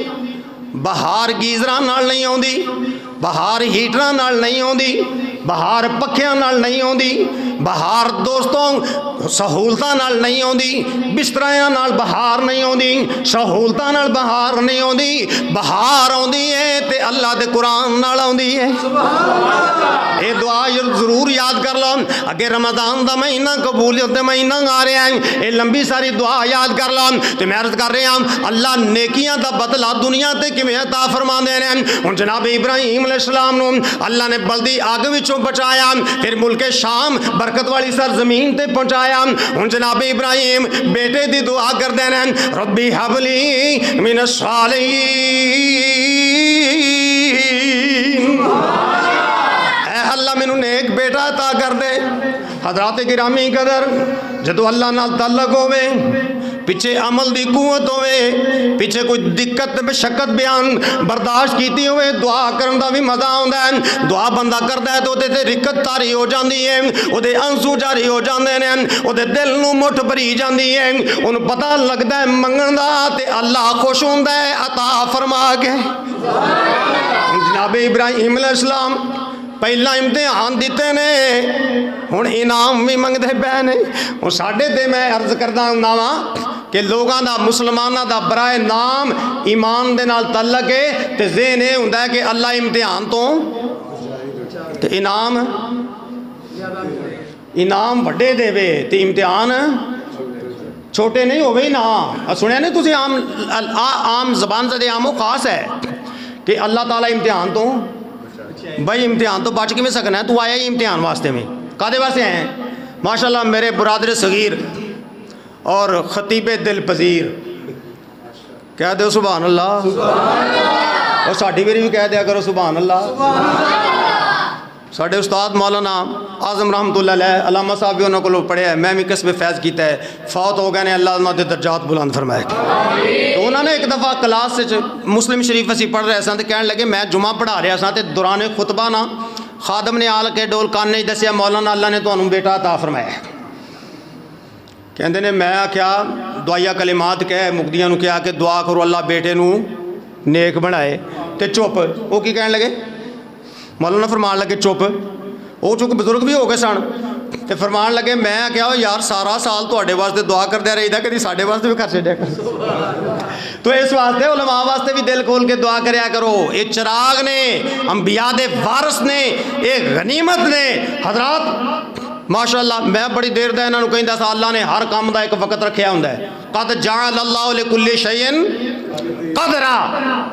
बहार गीजरां नाल नहीं आउंदी, बहार हीटरां नाल नहीं आउंदी, बहार पक्खियां नाल नहीं आउंदी, बहार दोस्तों सहूलतां नाल नहीं आउंदी, बिस्तरां नाल बहार नहीं आउंदी, सहूलतां नाल बहार नहीं आउंदी। बहार आउंदी है ते अल्लाह दे कुरान नाल आउंदी है। ये दुआ जरूर याद कर लो। अगे रमज़ान का महीना कबूलियत का महीना आ रहा है, ये लंबी सारी दुआ याद कर लो। तो मैं अर्ज कर रहा अल्लाह नेकियां का बदला दुनिया ते किवें अता फरमांदे ने। हुण जनाब इब्राहीम अलैहिस्सलाम नूं अल्लाह ने बलदी अग विचों बचाया, फिर मुल्के शाम बरकत वाली सरजमीन ते पहुंचाया। हुण जनाब इब्राहीम बेटे दी दुआ करदे ने, रब्बी हबली मिनस सालिहीन, अल्लाह मैनू नेक बेटा अता कर दे। हज़रात गिरामी कदर, जदों अल्लाह नाल तल्लक होवे, पिछे अमल दी कुवत होवे, पिछे कोई दिक्कत मशक्कत बयान बर्दाश्त की होवे, दुआ करन दा भी मज़ा आउंदा है। दुआ बंदा करदा है तो उहदे ते रिक्कत तारी हो जाती है, उहदे आंसू जारी हो जाते हैं, उहदे दिल नूं मुठ भरी जाती है। उन्हें पता लगता है मंगण दा ते अल्लाह खुश हुंदा है अता फरमा के। जनाब इब्राहीम अलैहिस्सलाम पहला इम्तिहान दिते ने, हुण इनाम भी मंगते पे ने। हुण साडे ते मैं अर्ज करदा हुंदा वां कि लोगों का मुसलमानों का बराए नाम ईमान दे नाल तल्लक है, तो ज़हन ये हुंदा है कि अल्लाह इम्तिहान तो इनाम वड्डे देवे ते इम्तिहान छोटे नहीं होवे ना। सुनिया नहीं तुसीं आम ज़बान से आमो खास है कि अल्लाह ताला इम्तिहान तो भाई इम्तिहान तो बच किवें सकना है। तू आया ही इम्तिहान वास्ते में, कादे वास्ते आए हैं? माशाल्लाह मेरे बुरादर सगीर और खतीबे दिल पजीर कह दो सुभान अल्लाह, और साड़ी मेरी भी कह दिया करो सुभान अल्लाह। साढ़े उस्ताद मौलाना आज़म रहमतुल्लाह अलैह अल्लामा साहब भी उन्होंने को पढ़िया है, मैं भी किस्म फैज़ किया है, फौत हो गए ने, अल्लाह उन्होंने दर्जात बुलंद फरमाए। तो उन्होंने एक दफ़ा क्लास मुस्लिम शरीफ असी पढ़ रहे सन, तो कह लगे मैं जुमा पढ़ा रहा सा, तो दौरान खुतबा ना खादम ने आल के डोल काने दसिया मौलाना अल्लाह ने तुहानू बेटा अता फरमाया। कहते ने मैं आख्या दुआया कलिमात कह मुक्तियां नू कहा कि दुआ करो अल्लाह बेटे नू नेक बनाए, तो चुप। वो की कहन लगे? मौलाना फरमान लगे चुप। वो चुप बजुर्ग भी हो गए सन, तो फरमान लगे मैं क्या यार सारा साल तुहाडे वास्ते दुआ करदे रहीदा, कभी साडे वास्ते भी कर छड्या कर। तो इस वास्ते उलमा वास्ते भी दिल खोल के दुआ करया करो। ये चिराग ने, अंबिया दे वारिस ने, ये गनीमत ने। हजरात माशाअल्लाह मैं बड़ी देर दा इन्हां नूं कहंदा सा, अल्लाह ने हर काम दा एक वक्त रखिया हुंदा है। कद जअल अल्लाहु लिकुल्लि शैइन कदरा,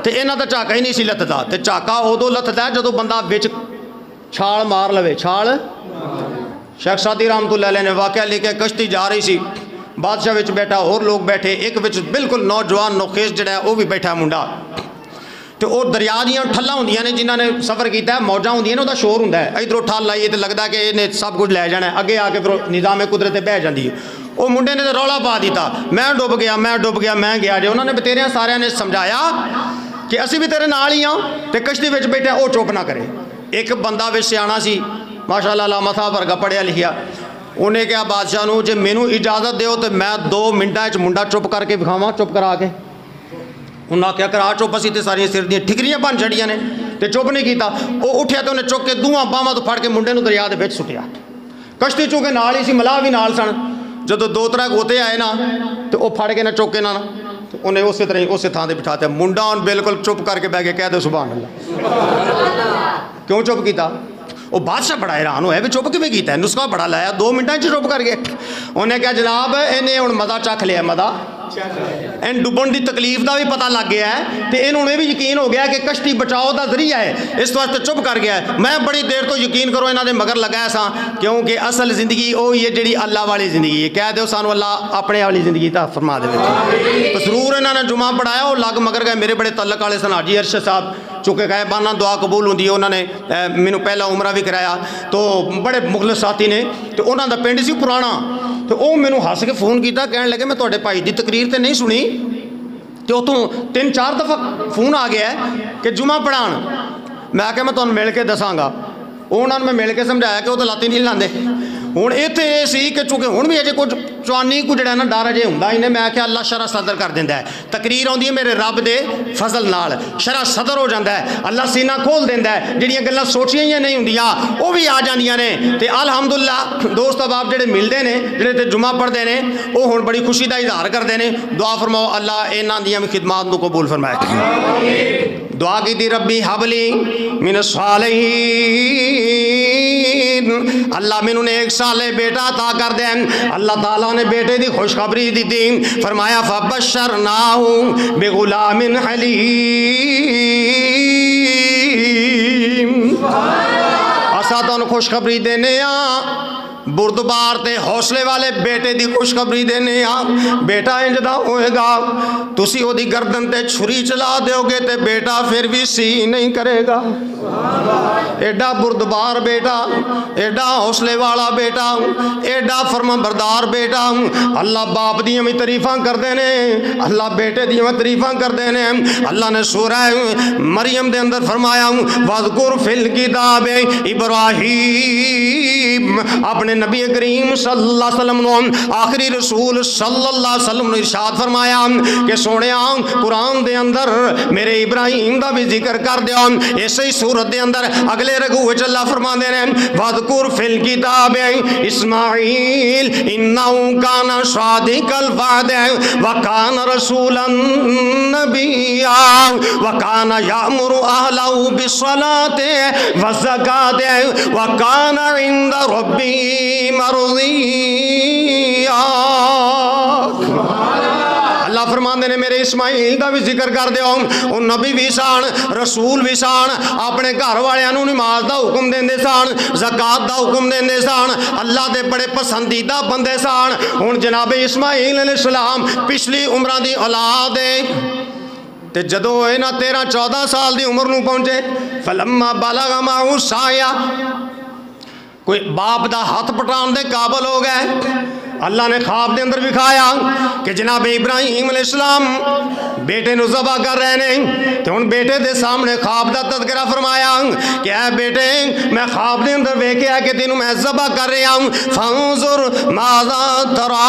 ते इन्हां दा झाका ही नहीं सी लथदा। ते झाका उदों लथदा जदों बंदा विच छाल मार लवे। छाल शेख सादी रहमतुल्लाह अलैह ने वाक़या लिखा, कश्ती जा रही सी, बादशाह विच बैठा, होर लोग बैठे, एक विच बिल्कुल नौजवान नौखेज जिहड़ा है वह भी बैठा मुंडा। तो वह दरिया दियाँ ठल्लां होंदियां ने, जिन्होंने सफ़र किया है, मौजा होंदियां ने, उसका शोर होंदा है, इधरों ठल आइए तो लगता कि इन्हें सब कुछ लै जाना है, अगे आके फिर निज़ाम कुदरत बह जाती है। वो मुंडे ने तो रौला पा दिता, मैं डुब गया, मैं डुब गया, मैं गया जो। उन्होंने बतेरिया सारिया ने समझाया कि असी भी तेरे नाल ही हाँ, तो कश्ती में बैठा वो चुप ना करे। एक बंदा भी सियाना सी माशाअल्लाह लामा साहब वर्गा पढ़िया लिखिया, उन्हें कहा बादशाह नूं जे मैनू इजाजत दो तो मैं 2 मिनटां मुंडा चुप करके विखावां, चुप करा के। उन्हें आख्या करा चुप, असी तो सारिया सिर दी ठिकरियां बन छड़ियां ने, तो चुप नहीं किया। वो उठ्या तो उन्हें चुक के दूहां बाहां तो फड़ के मुंडे नूं दरिया दे विच सुट्टिया। कश्ती चूंकि नाल ही सी, मलाह भी नाल सन, जदों 2-3 गोते आए ना तो वह फड़ के ना चुक के ना तो उन्हें उस तरह ही उस थां ते बिठाते। मुंडा उन बिल्कुल चुप करके बह के कह दे सुभान अल्लाह। क्यों चुप किया? वो बादशाह बड़ा हैरान होया भी चुप किवें कीता, नुस्खा बड़ा लाया, 2 मिनटां चुप कर गए। उन्हें कहा जनाब इन्हें हुण मज़ा चख लिया, मज़ा इन डुबन की तकलीफ का भी पता लग गया है, तो इन्होंने भी यकीन हो गया कि कश्ती बचाओ का जरिया है, इस वास्ते चुप कर गया है। मैं बड़ी देर तो यकीन करो इन्होंने मगर लगाया सा, क्योंकि असल जिंदगी वही है जी अल्लाह वाली जिंदगी है। कह दो सानू अल्लाह अपने वाली जिंदगी ता फरमा दे। तो जरूर इन्होंने जुमा पढ़ाया, वो लग मगर गए। मेरे बड़े तलक वाले सन हाजी अरशद साहब, चुके गए बाना दुआ कबूल होंगी है, उन्होंने मैनू पहला उमरा भी कराया, तो बड़े मुखलिस साथी ने। तो उन्होंने पिंड सी पुराना, तो वह मैनू हस के फोन किया, कह लगे मैं तुहाडे भाई की तकरीर तो नहीं सुनी, तो उतों 3-4 दफ़ा फोन आ गया कि जुमा पढ़ान। मैं आख्या मैं तुहानू मिल के दसांगा। उन्होंने मैं मिल के समझाया कि वह तो लाती नहीं लाते। हुण इत्थे ये सी कि चूंकि हुण भी अजे कुछ चवानी कुछ जिहड़ा ना डर अजे हुंदा इन्हें। मैं आख्या अल्लाह शरा सदर कर दिंदा है, तकरीर आउंदी है मेरे रब दे फजल नाल, शरा सदर हो जाता है, अल्लाह सीना खोल दिंदा है, जिहड़ियां गल्लां सोचियां ही नहीं हुंदियां वो भी आ जांदियां ने। ते अल्हम्दुलिल्लाह दोस्त अहबाब जिहड़े मिलदे ने, जिहड़े ते जुमा पढ़दे ने, वो हुण बड़ी खुशी दा इजहार करदे ने। दुआ फरमाओ अल्लाह इन्हां दियां भी खिदमात नूं कबूल फरमाए। दुआ की थी रब्बी हबली मिन सालिहीन, अल्लाह मैनू ने 1 साले बेटा अता कर दे। अल्लाह ताला ने बेटे की खुशखबरी दी थी, फरमाया फबशरनाहु बिगुलामिन हलीम, असा तुहानू खुशखबरी देने बुरदबार ते हौसले वाले बेटे की खुशखबरी देने बेटा इंजदा होएगा, तुसी ओदी गर्दन ते छुरी चला दोगे तो बेटा फिर भी सी नहीं करेगा। एडा बुरदबार बेटा, एडा हौसले वाला बेटा, एडा फरमाबरदार बेटा। अल्लाह बाप दियां भी तारीफां करते हैं, अल्लाह बेटे दियां भी तारीफां करते हैं। अल्लाह ने सूरह मरियम के अंदर फरमाया वज़कुर फिल किताब इब्राहीम, अपने नबी करीम सल्लल्लाहु अलैहि वसल्लम नो आखिरी रसूल सल्लल्लाहु अलैहि वसल्लम ने इरशाद फरमाया कि सोनिया कुरान दे अंदर मेरे इब्राहिम दा भी जिक्र कर दिया। इस ही सूरत दे अंदर अगले रगू विच अल्लाह फरमांदे ने वज़कुर फिल किताब इस्माईल इन्नहु काना सादिकल वाद व काना रसूलन नबिय्या व काना यामुरु अहलहु बिस्सलाति व ज़काति व काना इंद रब्बी मरज़िया। अल्लाह फरमाते ने मेरे इस्माईल का भी जिक्र कर दो, वो नबी भी सन, रसूल भी सन, अपने घर वालों नमाज का हुक्म देंदे सन, ज़कात का हुक्म देंदे सन, अल्लाह के बड़े पसंदीदा बंदे सन। हुण जनाब इस्माईल अलैहिस्सलाम पिछली उम्र की औलाद है, ते जदों इन्हां 13-14 साल की उम्र नूं पहुंचे फलम्मा बलग माहु साया, कोई बाप का हाथ पटाने के काबल हो गए। अल्लाह ने ख्वाब के अंदर विखाया कि जनाब इब्राहिम अलैहिस्सलाम बेटे नूं ज़बह कर रहे हैं, तो हुण बेटे के सामने ख्वाब का तज़किरा फरमाया कि ऐ बेटे मैं ख्वाब के अंदर वेख्या कि तेनू मैं ज़बह कर रहा हूँ, फंजुर माज़ा तरा,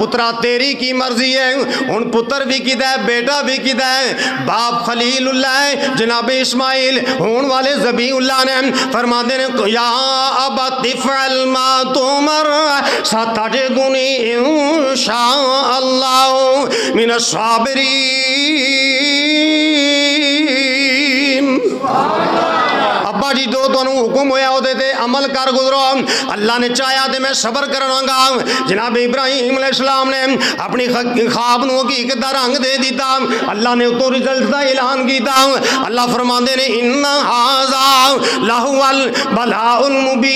पुत्रा तेरी की मर्जी है। हुण पुत्र भी किदा है, बेटा भी किदा है, बाप खलीलुल्लाह है जनाब इस्माईल, होने वाले ज़बीउल्लाह ने फरमाते ने या अबती फ़अल मा तुमर सतजिदुनी इंशाअल्लाह मिनस साबिरीन। अब्बा जी जो तुहानू हुक्म होया उहदे ते अमल कर गुजरो, अल्लाह ने चाहया तो मैं सबर करांगा। जनाब इब्राहिम अलैहिस्सलाम ने अपनी ख्वाब नूं हकीकत दा रंग दे दिता, अल्लाह ने उतो रिजल्ट का ऐलान किया। अल्लाह फरमांदे ने इन्ना हाज़ा लहुवल बलाउल मुबीन,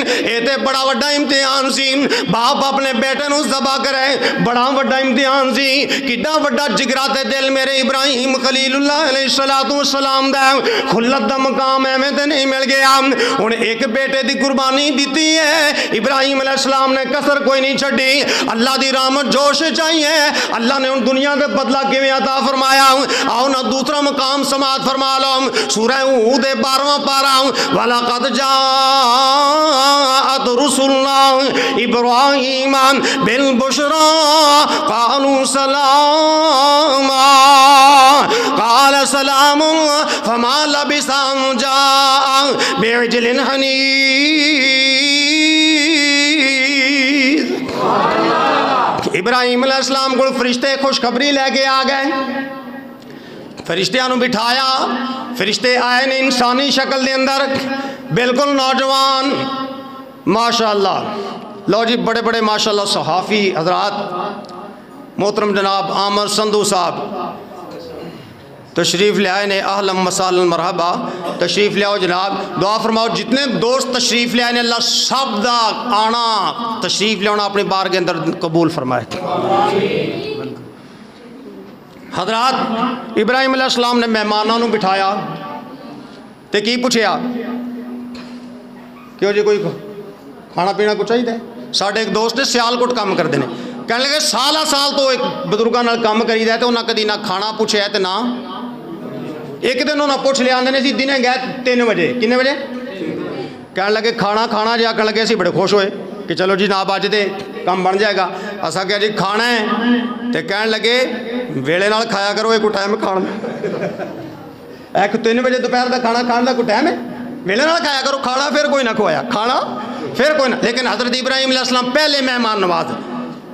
ये तो बड़ा वड्डा इम्तिहान सी, बाप अपने बेटे नूं ज़बा करे, बड़ा वड्डा इम्तिहान सी। किड्डा वड्डा जिगरा ते दिल मेरे इब्राहिम खलीलुल्लाह अलैहिस्सलाम दा, खुल्लत दा मकाम एवें ते नहीं मिल गया। हुण एक बेटे दी कुर्बानी दी है, इब्राहिम अलैहिस्सलाम ने कसर कोई नहीं छड़ी। अल्लाह दी रहमत जोश चाहिए, अल्लाह ने उन दुनिया दे बदला किवें अता फरमाया। आओ ना दूसरा मकाम समात फरमा लो, सूरह हूद 12वां पारा, वलक़द जाअत रुसुलुना इब्राहीम बिल बुशरा क़ालू सलामा क़ाल सलाम फमा लबिसा अन जाअ बिअजलिन हनीज़। इब्राहिम अलैहिस्सलाम को फरिश्ते खुशखबरी लैके आ गए, फरिश्तियां बिठाया, फरिश्ते आए ने इंसानी शक्ल के अंदर, बिल्कुल नौजवान माशाअल्लाह। लो जी बड़े बड़े माशाअल्लाह सहाफ़ी हज़रात, मोहतरम जनाब आमर संधू साहब तशरीफ़ ले आए ने, अहलम मसालन मरहबा, तशरीफ़ ले आओ जनाब, दुआ फरमाओ। जितने दोस्त तशरीफ़ ले आए ने, अल्लाह सब दा आना तशरीफ़ लिया अपनी बार के अंदर कबूल फरमाए। हज़रात इब्राहिम अलैहिस्सलाम ने मेहमानों को बिठाया तो की पूछया क्यों जी कोई खाना पीना कुछ चाहिए। साढ़े एक दोस्त ने सियालकोट काम करते हैं, कहने लगे साला साल तो एक बजुर्गों नाल काम करीदा तो उन्हें कभी ना खाना पूछया तो ना एक दिन उन्हें पूछ लिया, आंदे ने सी दिने गए 3 बजे, किन्ने बजे कहने लगे खाना खाना जी, आखन लगे असीं बड़े खुश होए कि चलो जी ना अज तो काम बन जाएगा। असा क्या जी खाना है तो कह लगे वेले नाल खाया करो, एक टाइम खाने एक 3 बजे दोपहर का खाना खाने का कोई टाइम है, वेले नाल खाया करो खाना, फिर कोई ना खुआया खाना फिर कोई ना। लेकिन हज़रत इब्राहिम अलैहिस्सलाम पहले मेहमान नवाज,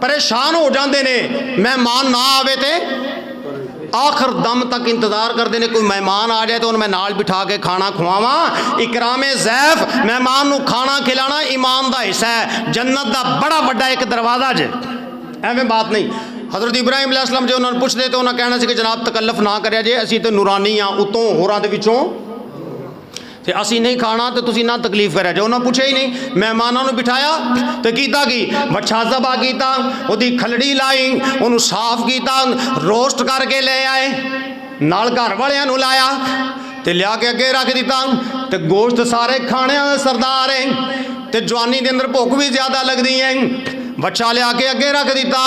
परेशान हो जाते ने मेहमान ना आवे तो आखिर दम तक इंतजार करते हैं, कोई मेहमान आ जाए तो उन्हें मैं नाल बिठा के खाना खुआवा। इकरामे ज़ैफ़, मेहमान को खाना खिलाना ईमान का हिस्सा है, जन्नत का बड़ा बड़ा एक दरवाज़ा जे, एवं बात नहीं। हज़रत इब्राहिम अलैहिस्सलाम जो उन्होंने पुछते तो उन्हें कहना सी कि जनाब तकल्लफ ना करिया जे, असीं तो नूरानी हाँ उतों होरां दे विचों ते असीं नहीं खाना तो तुसीं ना तकलीफ करिया जे। उन्होंने पूछे ही नहीं, मेहमानों ने बिठाया तो कीता की बच्छा ज़बा किया, उहदी खलड़ी लाई, उन्होंने साफ किया, रोस्ट करके ले आए, नाल घर वालियां लाया तो लिया के अगे रख दिता। तो गोश्त सारे खाने का सरदार है, तो जवानी के अंदर भुख भी ज़्यादा लगती है, बच्चा लिया के अगे रख दिता।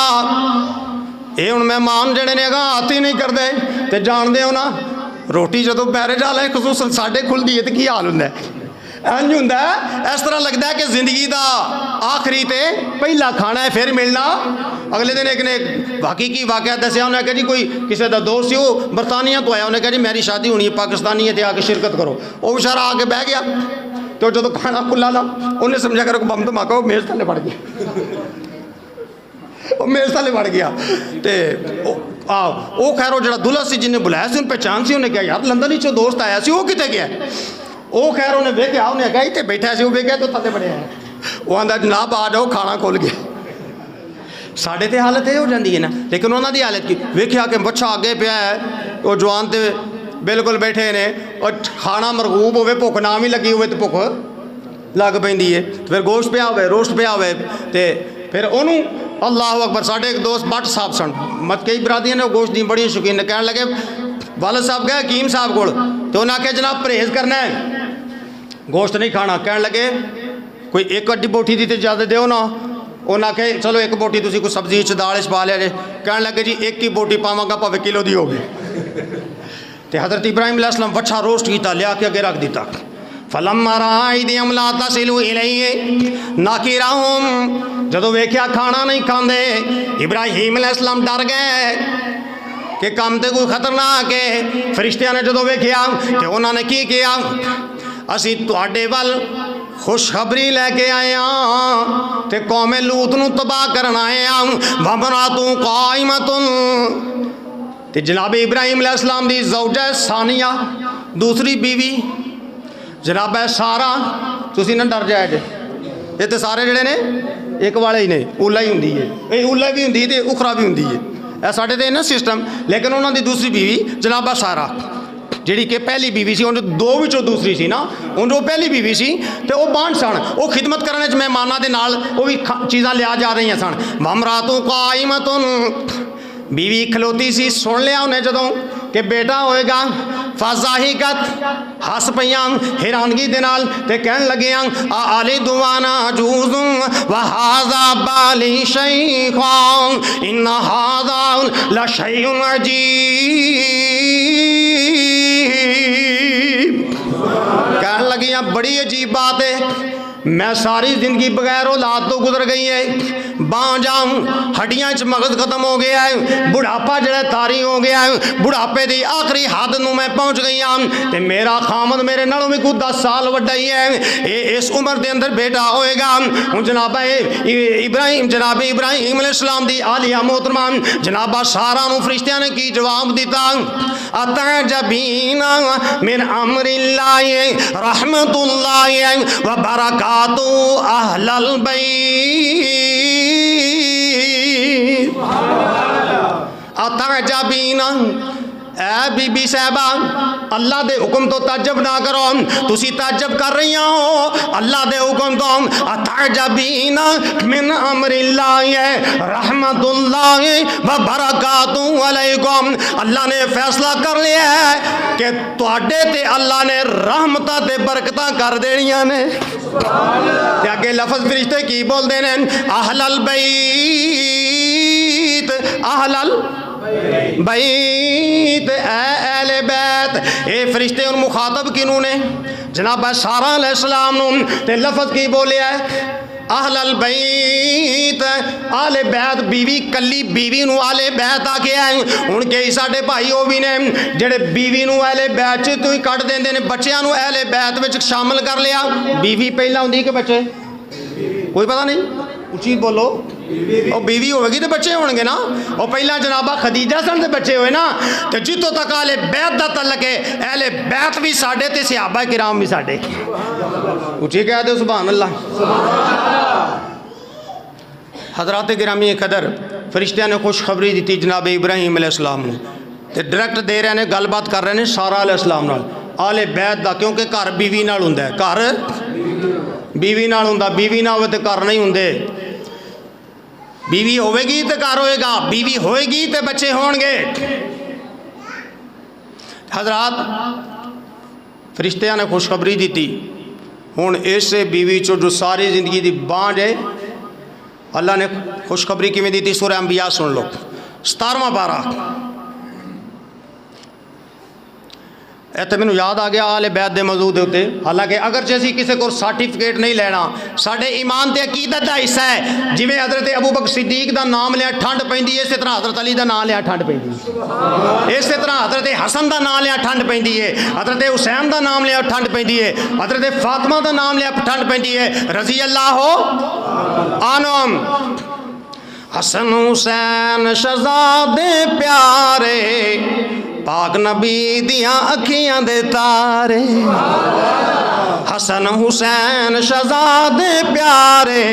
ये हुण मेहमान जड़े ने हाथ ही नहीं करते तो जानते हो ना, रोटी जो पैरे जाले खसूसन साढ़े खुलती है तो की हाल होंगे, इंज होंगे। इस तरह लगता है कि जिंदगी का आखिरी तो पहला खाना है, फिर मिलना। अगले दिन एक ने हकीकी वाकया दसिया, उन्हें कहा जी कोई किसी का दोस्त सी वो बरतानिया तो आया, उन्हें कहा जी मेरी शादी होनी है पाकिस्तानी है तो आके शिरकत करो। वो बेचारा आके बह गया तो जो खाना खुला था उन्हें समझा कर बम धमाका, वो मेज़ थले बढ़ गया, वो मेज़ थले बढ़ गया। तो वो खैर वो जो दुल्हा से जिन्हें बुलाया सी उन्हें पहचान सी, उन्हें कहा यार लंदन ही दोस्त आया सी, वो कितने गया। वो खैर उन्हें वेख्या, उन्हें कहा इतने बैठा सी, वो वेख्या तो थले बड़े हैं, वो आंदा जनाब आ जाओ खाना खुल गया। साढ़े तो हालत ये हो जाती है ना, लेकिन उन्होंने हालत की वेख्या कि बच्चा अगे पिया है, वो जवान तो बिल्कुल बैठे ने, और खाना मरगूब हो, भुख ना भी लगी हो तो भुख लग पैंदी है। तो फिर गोश्त पिया हो, रोस्ट पिया हो, तो फिर उन्होंने अल्लाह अकबर। साढ़े एक दोस्त बट साहब सन, मत कई बरादियां ने गोश्त दी बड़ी शौकीन ने, कह लगे वालद साहब गए हकीम साहब को, तो उन्हें आख्या जनाब परहेज़ करना है, गोश्त नहीं खाना। कह लगे कोई एक अड्डी बोटी दी तो ज़्यादा दो ना, उन्हें आखे चलो एक बोटी तुसी कोई सब्जी च दाल च पा लिया जे। कह लगे जी एक ही बोटी पावांगा भावें किलो दी होगी। तो हज़रत इब्राहिम अलैहिस्सलाम वच्छा रोस्ट किया, लिया के अगे रख दिता। फलम्मा राअयदिहुम ला तसिलु इलैहि नाकिरहुम, जदों वेख्या खाना नहीं खाते इब्राहिम अलैहिस्सलाम डर गए कि काम तो कोई खतरनाक है। फरिश्तियां ने जदों वेख्या तो उन्होंने की किया, असीं तुहाडे वल खुशखबरी लैके आए हाँ, तो कौमे लूत नूं तबाह करन आए हाँ। वमरातुन काइमतुन, तो जनाब इब्राहिम अलैहिस्सलाम दी ज़ौजा सानिया दूसरी बीवी जनाब सारा, तुसीं ना डर जाए जे, ये तो सारे जड़े ने एक वाले ही ने, उला ही होंदी है, ये उला भी होंदी है उखरा भी होंदी है, साढ़े तो ना सिस्टम। लेकिन उन्होंने दूसरी बीवी जनाबा सारा जिहड़ी कि पहली बीवी सी, उन्हें दो विचों दूसरी सी ना, उन्हें वो पहली बीवी सी ते वो बांझ सन, वो खिदमत करने च मेहमानां दे नाल वो भी चीज़ां लिया जा रही सन। वमरातु काइमतुन, बीवी खलोती सी, सुन लिया उन्हें जदों कि बेटा होएगा, फज़ाहिकत, हस पईयां हैरानगी दे नाल ते कहन लगियां आली दुआना जूजुम व हाज़ा बाली शैखान इन हाज़ा ला शैउन अजीब। कहन लगियां बड़ी अजीब बात है, मैं सारी जिंदगी बगैर औलाद तो गुजर गई है, बांझ हड्डियां च मगज खत्म हो गया है, बुढ़ापा जड़ा तारी हो गया है, बुढ़ापे की आखिरी हद नूं मैं पहुँच गई हाँ, ते मेरा खामद मेरे नालों भी कुछ 10 साल वड्डा ही है, इस उम्र के अंदर बेटा होएगा। हूँ जनाबा जनाब इब्राहिम अलैहिस्सलाम दी आलिया मोहतरमा जनाबा सारा नूं फरिश्तियां ने की जवाब दिता, अतअजबीना मिन अम्रिल्लाहि रहमतुल्लाहि व बरकातु अहलल बैत। अतअजबीना, ऐ बीबी साहबा अल्लाह दे हुक्म तो ताज्जुब ना करो, तुसी ताज्जुब कर रही हो अल्लाह दे हुक्म तो। अतअजबीना मिन अम्रिल्लाहि रहमतुल्लाहि व बरकातुहु अलैकुम, अल्लाह ने फैसला कर लिया है कि तुहाडे ते अल्लाह ने रहमतां ते बरकतां कर देनियां ने। ते अगे लफ्ज़ फरिश्ते की बोलदे ने, अहलल बैत, अहलल बैत, अहले बैत। ये फरिश्ते उन मुखातब किनू ने? जनाब सारा अलैहिस्सलाम नूं। ते लफ्ज़ की बोलिया है अहलल बैत, आले बैत, बीवी कली बीवी नूं आले बैत आके आए। हुण कई साडे भाई वो भी ने जेड़े बीवी नूं आले बैत च तू ही कट देंदे ने, बच्चियां नूं आले बैत विच शामिल कर लिया। बीवी पहला हुंदी कि बच्चे? कोई पता नहीं, उची बोलो। और बीवी होगी तो बच्चे होंगे ना। और पहला जनाबा खदीजा सन ते बच्चे हुए ना। तो जितों तक आले बैत दा तल्लक है, अहले बैत भी साडे ते सहाबा किराम भी साडे। उची कह दो सुभान अल्लाह। हजरात गिरामी कदर, फरिश्तियां ने खुशखबरी दी जनाब इब्राहिम अलैहिस्सलाम ने, ते डायरैक्ट दे रहे हैं, गलबात कर रहे हैं सारा अलैहिस्सलाम नाल, आले बैत दा। क्योंकि घर बीवी नाल हुंदा है, घर बीवी नाल हुंदा, बीवी ना होवे ते घर नहीं हुंदे। बीवी होवेगी तो घर होएगा, बीवी होएगी तो बच्चे होंगे। हजरात फरिश्तियां ने खुशखबरी दी थी। हुण इस बीवी चो जो सारी जिंदगी की बांझ है, अल्लाह ने खुशखबरी किवें दी थी? सूरह अंबिया सुन लो, 17वां पारा। इत्थे मैनूं याद आ गया आले बैत दे मौजूद दे उत्ते। हालांकि अगरचे असीं किसी को सर्टिफिकेट नहीं लेना, साडे ईमान ते अकीदत दा हिस्सा है। जिवें हज़रत अबू बकर सिद्दीक दा नाम लिया ठंड पैंदी है, इस तरह हज़रत अली दा नाम लिया ठंड पैंदी है। इस तरह हज़रत हसन दा नाम लिया ठंड पैंदी है, हज़रत हुसैन दा नाम लिया ठंड पैंदी है, हज़रत फातिमा दा नाम लिया ठंड पैंदी है, रज़ी अल्लाह आनहुम। हसन हुसैन शहजादे प्यारे, पाक नबी दियां अखियां दे तारे। हसन हुसैन शहजादे प्यारे,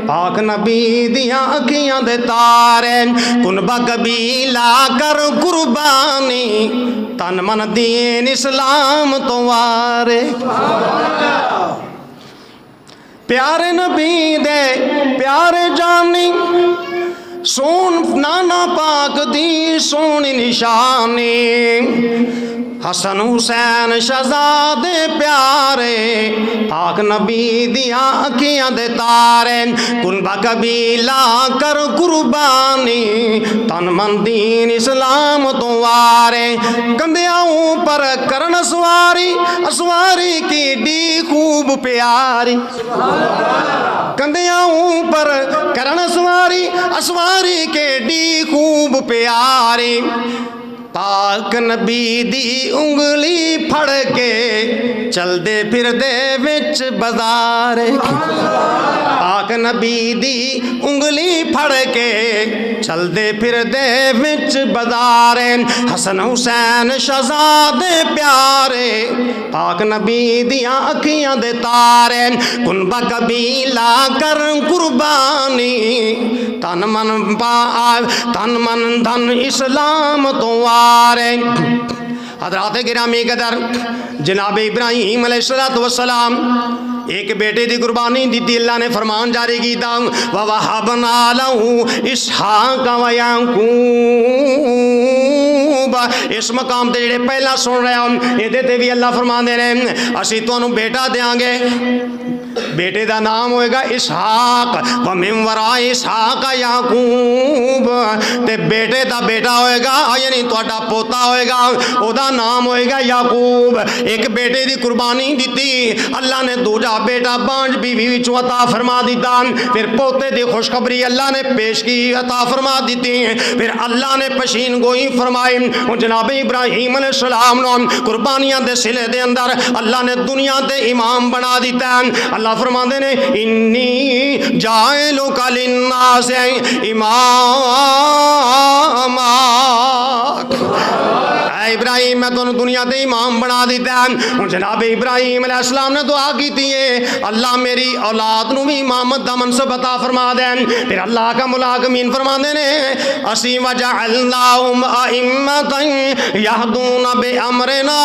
पाक नबी दियां अखियां दे तारे। कुनबा कबीला कर कुर्बानी, तन मन दीन इस्लाम तो वारे। प्यारे नबी दे प्यारे जानी, सोन नाना पाक दी सोनी निशानी। हसन हुसैन शहजादे प्यारे, पाक नबी दियां अखियां दे तारे। कुनबा कबीला कर कुर्बानी, तन मन दीन इस्लाम तो वारे। कंधियां ऊपर करन सवारी, असवारी की डी खूब प्यारी। कंधियां ऊपर करन सवारी, असवारी के डी खूब प्यारी। पाक नबी दी उंगली फड़ के चलदे फिरदे विच बाजार। पाक नबी दी उंगली फड़ के चलदे फिरदे विच बाजार। हसन हुसैन शहजादे प्यारे, पाक नबी दियां अखियां दे तारे। कुनबा कबीला कर कुर्बानी, तन मन धन इस्लाम तो वारे। हज़रात गिरामी कदर जनाब इब्राहीम अलैहिस्सलाम एक बेटे की कुर्बानी दी। अल्लाह ने फरमान जारी किया व वहबना लहू इसहाक व याकूब। इस मकाम ते जेड़े पहला सुन रहे हो ये भी अल्लाह फरमाते हैं असी तुहानू बेटा देंगे, बेटे का नाम होएगा इसहाक व मिन वरा इसहाक याकूब। ते बेटे का बेटा होएगा यानी तुहाडा पोता होएगा, ओदा नाम होएगा याकूब। एक बेटे की कुर्बानी दी, अल्लाह ने दूजा बेटा 5 बीवी विचों अता फरमा दिता। फिर पोते की खुशखबरी अल्लाह ने पेश की, अता फरमा दी। फिर अल्लाह ने पशीन गोई फरमाई। जनाब इब्राहीम अलैहिस्सलाम कुर्बानियां दे सिले दे अंदर अल्लाह ने दुनिया ते इमाम बना दिता। अल्लाह फरमाते ने इन्नी जाइलुका लिन्नास इमामा। इब्राहिम मैं तुहानू दुनिया ते इमाम बना दिता है। जनाब इब्राहीम अलैहिस्सलाम ने दुआ की है अल्लाह मेरी औलाद नू भी इमामत दा मनसब अता फरमा दे। फिर अल्लाह का मुलाकमीन फरमाते ने असी वजअलनाहुम अइम्मतन यहदूना बिअमरिना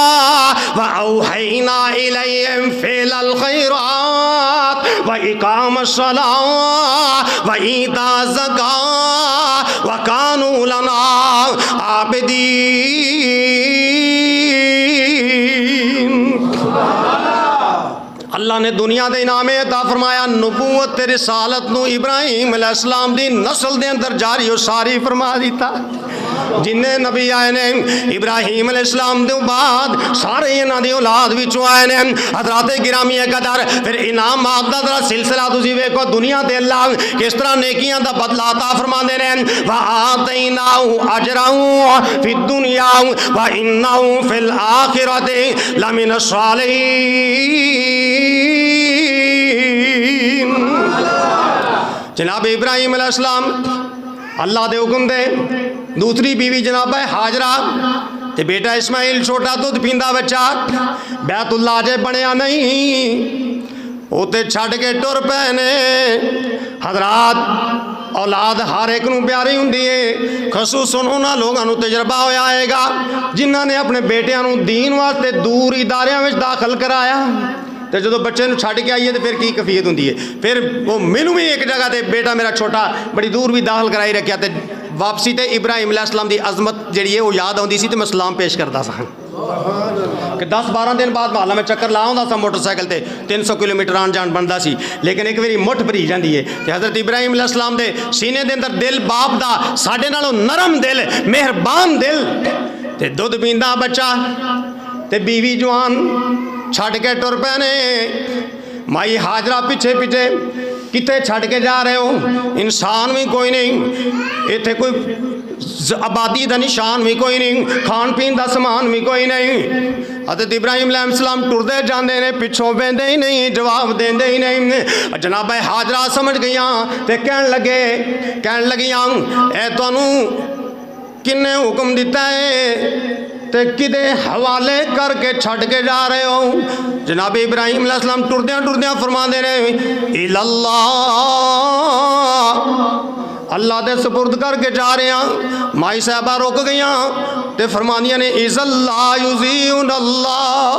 व औहैना इलैहिम फिल खैरात व इकामस सलात व ईता ज़कात व कानू लना आबिदीन। अल्लाह ने दुनिया के इनामे अता फरमाया नबूवत ते रिसालत नू इब्राहीम अलैहिस्सलाम दी नस्ल दे अंदर जारी और सारी फरमा दिता। जिन्ने नबी आए ने इब्राहीम अलैहिस्सलाम दे बाद सारे इन्हां दी औलाद विचों आए ने। हज़रात गिरामी कदर फिर इनामात दा जरा सिलसिला तुसीं वेखो दुनिया ते अल्लाह किस तरह नेकियां दा बदला अता फरमांदे ने। व आतैनाहु अजरहु फिद दुनिया व इन्नहु फिल आखिरति लमिन सालिहीन। जनाब इब्राहीम अलैहिस्सलाम अल्लाह दे हुक्म दे दूसरी बीवी जनाब है हाजरा ते बेटा इस्माइल छोटा दुध पींदा बच्चा बैतुल्ला जे बनया नहीं उते छड़ के टुर पे ने। हजरात औलाद हर एक नूं प्यारी हुंदी है, खसूसन उन्हां लोगां नूं तजर्बा होया आएगा जिन्हां ने अपने बेटियां नूं दीन वास्ते दूर इदारियां विच दाखिल कराया। तो जो बच्चे छड़ के आइए तो फिर की कफीयत होंगी है। फिर वो मैनू भी एक जगह ते बेटा मेरा छोटा बड़ी दूर भी दाखिल कराई रखा तो वापसी ते इब्राहीम अलैहिस्सलाम की अजमत जी है वो याद आती सी तो मैं सलाम पेश करता सा कि 10-12 दिन बाद माला में चक्कर ला आउंदा सा मोटरसाइकिल ते 300 किलोमीटर आन जान बनता सी। लेकिन एक बारी मुठ भरी जाती है तो हज़रत इब्राहीम अलैहिस्सलाम के सीने के अंदर दिल बाप का साडे नालों नरम दिल मेहरबान दिल ते दुध पींदा बच्चा ते बीवी जवान छड़ के टुर पे ने। माई हाजरा पिछे पिछे कितने छड़ के जा रहे हो, इंसान भी कोई नहीं इत्थे, कोई आबादी का निशान भी कोई नहीं, खान पीन का समान भी कोई नहीं। हज़रत इब्राहीम अलैहिस्सलाम टुरदे जाते हैं पिछों वेंदे ही नहीं, जवाब देंदे ही नहीं। जनाब हाजरा समझ गईयां ते कहन लगियां ए तुहानू किन्ने हुक्म दिता है ते किदे हवाले करके छड़ के जा रहे हो। जनाब इब्राहीम अलैहिस्सलाम टुरदियां टुरदियां फरमाते ने इल्लल्लाह अल्लाह दे सुपुर्द करके जा रहे हैं। माई साहबा रुक गई तो फरमानिया ने इज़ल्ला युज़ीउन अल्लाह।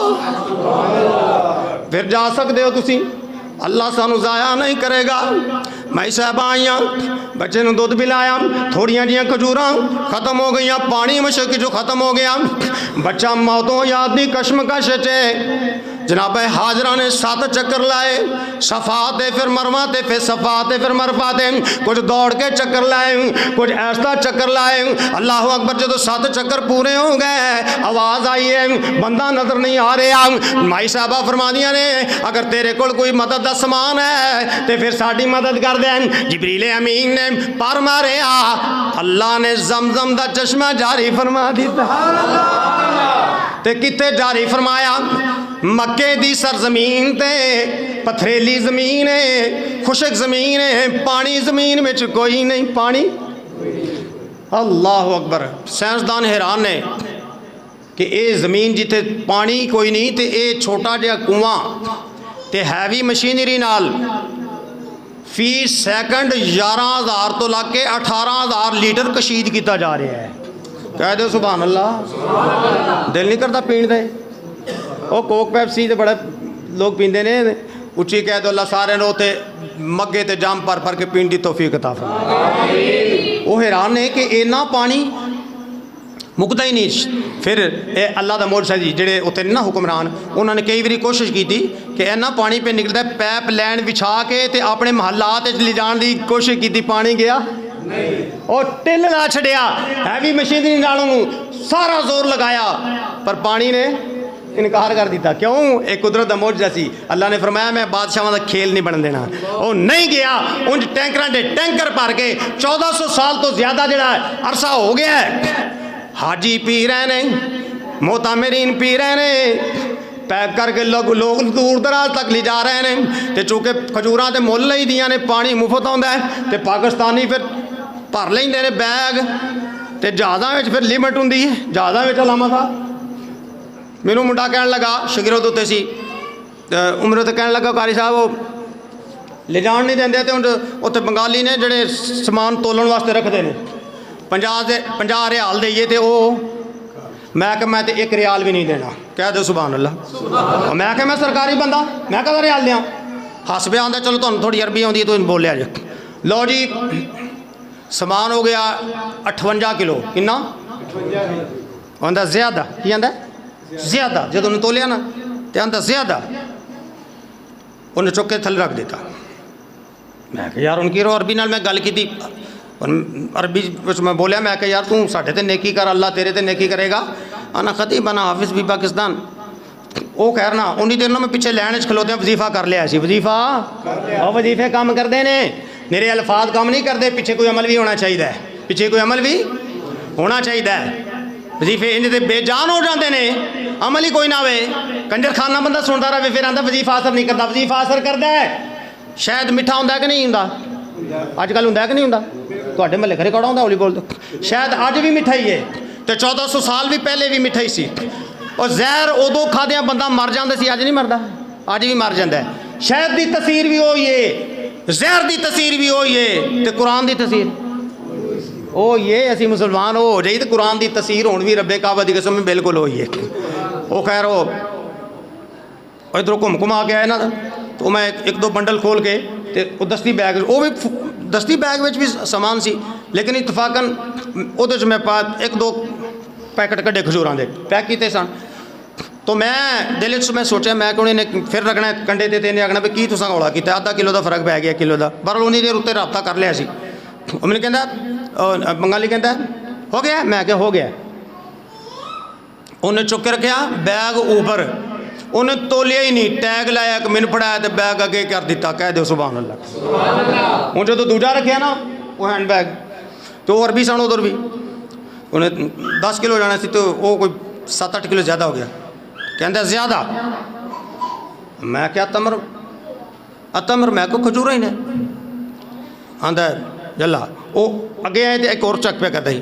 फिर जा सकते हो तुसी, अल्लाह सानू ज़ाया नहीं करेगा। माई साहबा आईया बच्चे ने दुध पिलाया, थोड़िया जिहियां खजूरां खत्म हो गई, पानी मशक जो खत्म हो गया, बच्चा मौतों याद की कशमकश च। जनाब हाजरा ने 7 चक्कर लाए, सफा ते फिर मरवा ते फिर सफा ते फिर मरफा ते, कुछ दौड़ के चक्कर लाए कुछ ऐसा चक्कर लाए। अल्लाह अकबर जो 7 चक्कर पूरे हो गए आवाज़ आई है बंदा नजर नहीं आ रहा। माई साहबा फरमादियां ने अगर तेरे कोल कोई मदद का समान है तो फिर साड़ी मदद कर दे। जिब्रील अमीन ने पर मारे अल्लाह ने जमजम का चश्मा जारी फरमा दिता। ते किथे जारी फरमाया? मक्के दी सरजमीन ते पथरेली जमीन है, खुशक जमीन है, पानी जमीन में कोई नहीं, पानी। अल्लाह अकबर। साइंसदान हैरान ने कि ये जमीन जिथे पानी कोई नहीं तो ये छोटा जिहा कुआं ते हैवी मशीनरी नाल फी सैकंड 11,000 तो लग के 18,000 लीटर कशीद किया जा रहा है। कह दो सुभान अल्लाह। दिल नहीं करता पीण दे। वो कोक पैप्सी तो बड़े लोग पींदे ने, उच्ची कह दो अल्लाह सारे नो ते मग्गे ते जाम भर भर के पीण दी तौफीक अता फरमाए। वो हैरान ने कि इन्ना पानी मुकदा ही नहीं। फिर ये अल्लाह का मोजज़ा जी जेडे उत्थे ना हुक्मरान, उन्होंने कई बारी कोशिश की कि इन्ना पानी पे निकलता पैप लैन विछा के ते अपने महलात ले जाने की कोशिश की, पानी गया और टिल ला छड़िया, हैवी मशीनरी नालों सारा जोर लगाया पर पानी ने इनकार कर दिता। क्यों? एक कुदरत का मोजज़ा सी। अल्लाह ने फरमाया मैं बादशाहों का खेल नहीं बन देना। वो नहीं गया। उन टैंकर के टैंकर भर के 1400 साल तो ज़्यादा जड़ा अरसा हो गया है, हाजी पी रहे ने, मोतामिरीन पी रहे ने, पैक करके लोग दूर दराज तक ले जा रहे हैं। तो चूँकि खजूर तो मुल ली दियाँ ने, पानी मुफ्त आता है, तो पाकिस्तानी फिर भर लेंदे ने बैग, तो जहाज़ों में फिर लिमिट होंगी है। जहाज़ों में अलामा था मैनू मुंडा कह लगा, शगिरद उत्ते सी उम्र तो कह लगा कारी साहब वो ले जान नहीं देंगे, तो उत्थे बंगाली ने जड़े समान तोलन वास्ते रखते हैं 50 रियाल देइए, तो मैं तो 1 रियाल भी नहीं देना। कह दो सुभान अल्लाह। मैं क्या मैं सरकारी बंदा, मैं कदा रियाल दें? हस पे आंदा चलो तुहानू थोड़ी अरबी आती तो बोलिया जे। लो जी समान हो गया 58 किलो। किन्ना आंदा ज़्यादा की आंदा ज़्यादा। जो उन्हें तोलिया ना तो आंदा ज़्यादा, उन्हें चुक के थले रख दिता। मैं क्या यार उनकी अरबी नाल मैं गल की, अरबी मैं बोलिया, मैं क्या यार तू साढ़े ते नेकी कर, अल्लाह तेरे ते नेकी करेगा। आना खतीब बना हाफिज़ भी पाकिस्तान। वो खैर ना उन्नी देर में पिछले लैन खलोते वजीफा कर लिया सी। वजीफा और वजीफे काम करते हैं, मेरे अल्फाज काम नहीं करते, पिछे कोई अमल भी होना चाहिए, पिछे कोई अमल भी होना चाहिए। वजीफे इंज दे बेजान हो जाते हैं, अमल ही कोई ना आवे, कंजर खाना बंदा सुनता रहे, फिर आंदा वजीफा असर नहीं करता। वजीफा असर करता है। शायद मिठा होंदा कि नहीं होंदा? अजकल होंदा कि नहीं होंदा? तुहाडे महल्ले घरे कौड़ा होंदा? हौली बोल दो। शायद अज भी मिठा ही है, तो 1400 साल भी पहले भी मिठा ही सी। और जहर उदों खाद्या बंदा मर जाता सी, अज नहीं मरदा? अज भी मर जाता है। शहद की तसीर भी वही है, जहर की तसीर भी वही है, तो कुरान की तसीर ओ ये असी मुसलमान हो जाइए तो कुरान की तसीर हुण भी रब्बे काबा की कसम बिल्कुल हो है। वो खैर वो इधरों घूम घुमा के आया ना, तो मैं 1-2 बंडल खोल के तो दस्ती बैग, वो भी दस्ती बैग में भी सामान सी, लेकिन इतफाकन वो मैं 1-2 पैकेट कड्डे खजूरां दे पैक किए सन। तो मैं दिल च मैं सोचा मैं कि उन्हें फिर रखना कंडे ते इन्हें आखना भी की तुसां हौला किया, आधा किलो का फर्क पै गया किलो का। बहरहाल उन्नी देर उत्ते रबता कर लिया सी। मैंने कहता बंगाली कहता हो गया, मैं क्या हो गया। उन्हें चुक के रखा बैग ऊपर, उन्हें तोलिया ही नहीं, टैग लाया कि मैंने फड़ाया तो बैग अगे कर दिता। कह दो सुभान अल्लाह। हूँ जो दूजा रखा ना वो हैंड बैग, तो और भी सन उधर भी उन्हें 10 किलो जाना सी, तो वो कोई 7-8 किलो ज़्यादा हो गया। कहता ज़्यादा, मैं क्या अतमर मैं को खजूर ही ने आंदा जला। वो अगे आए तो एक और चक पे करता ही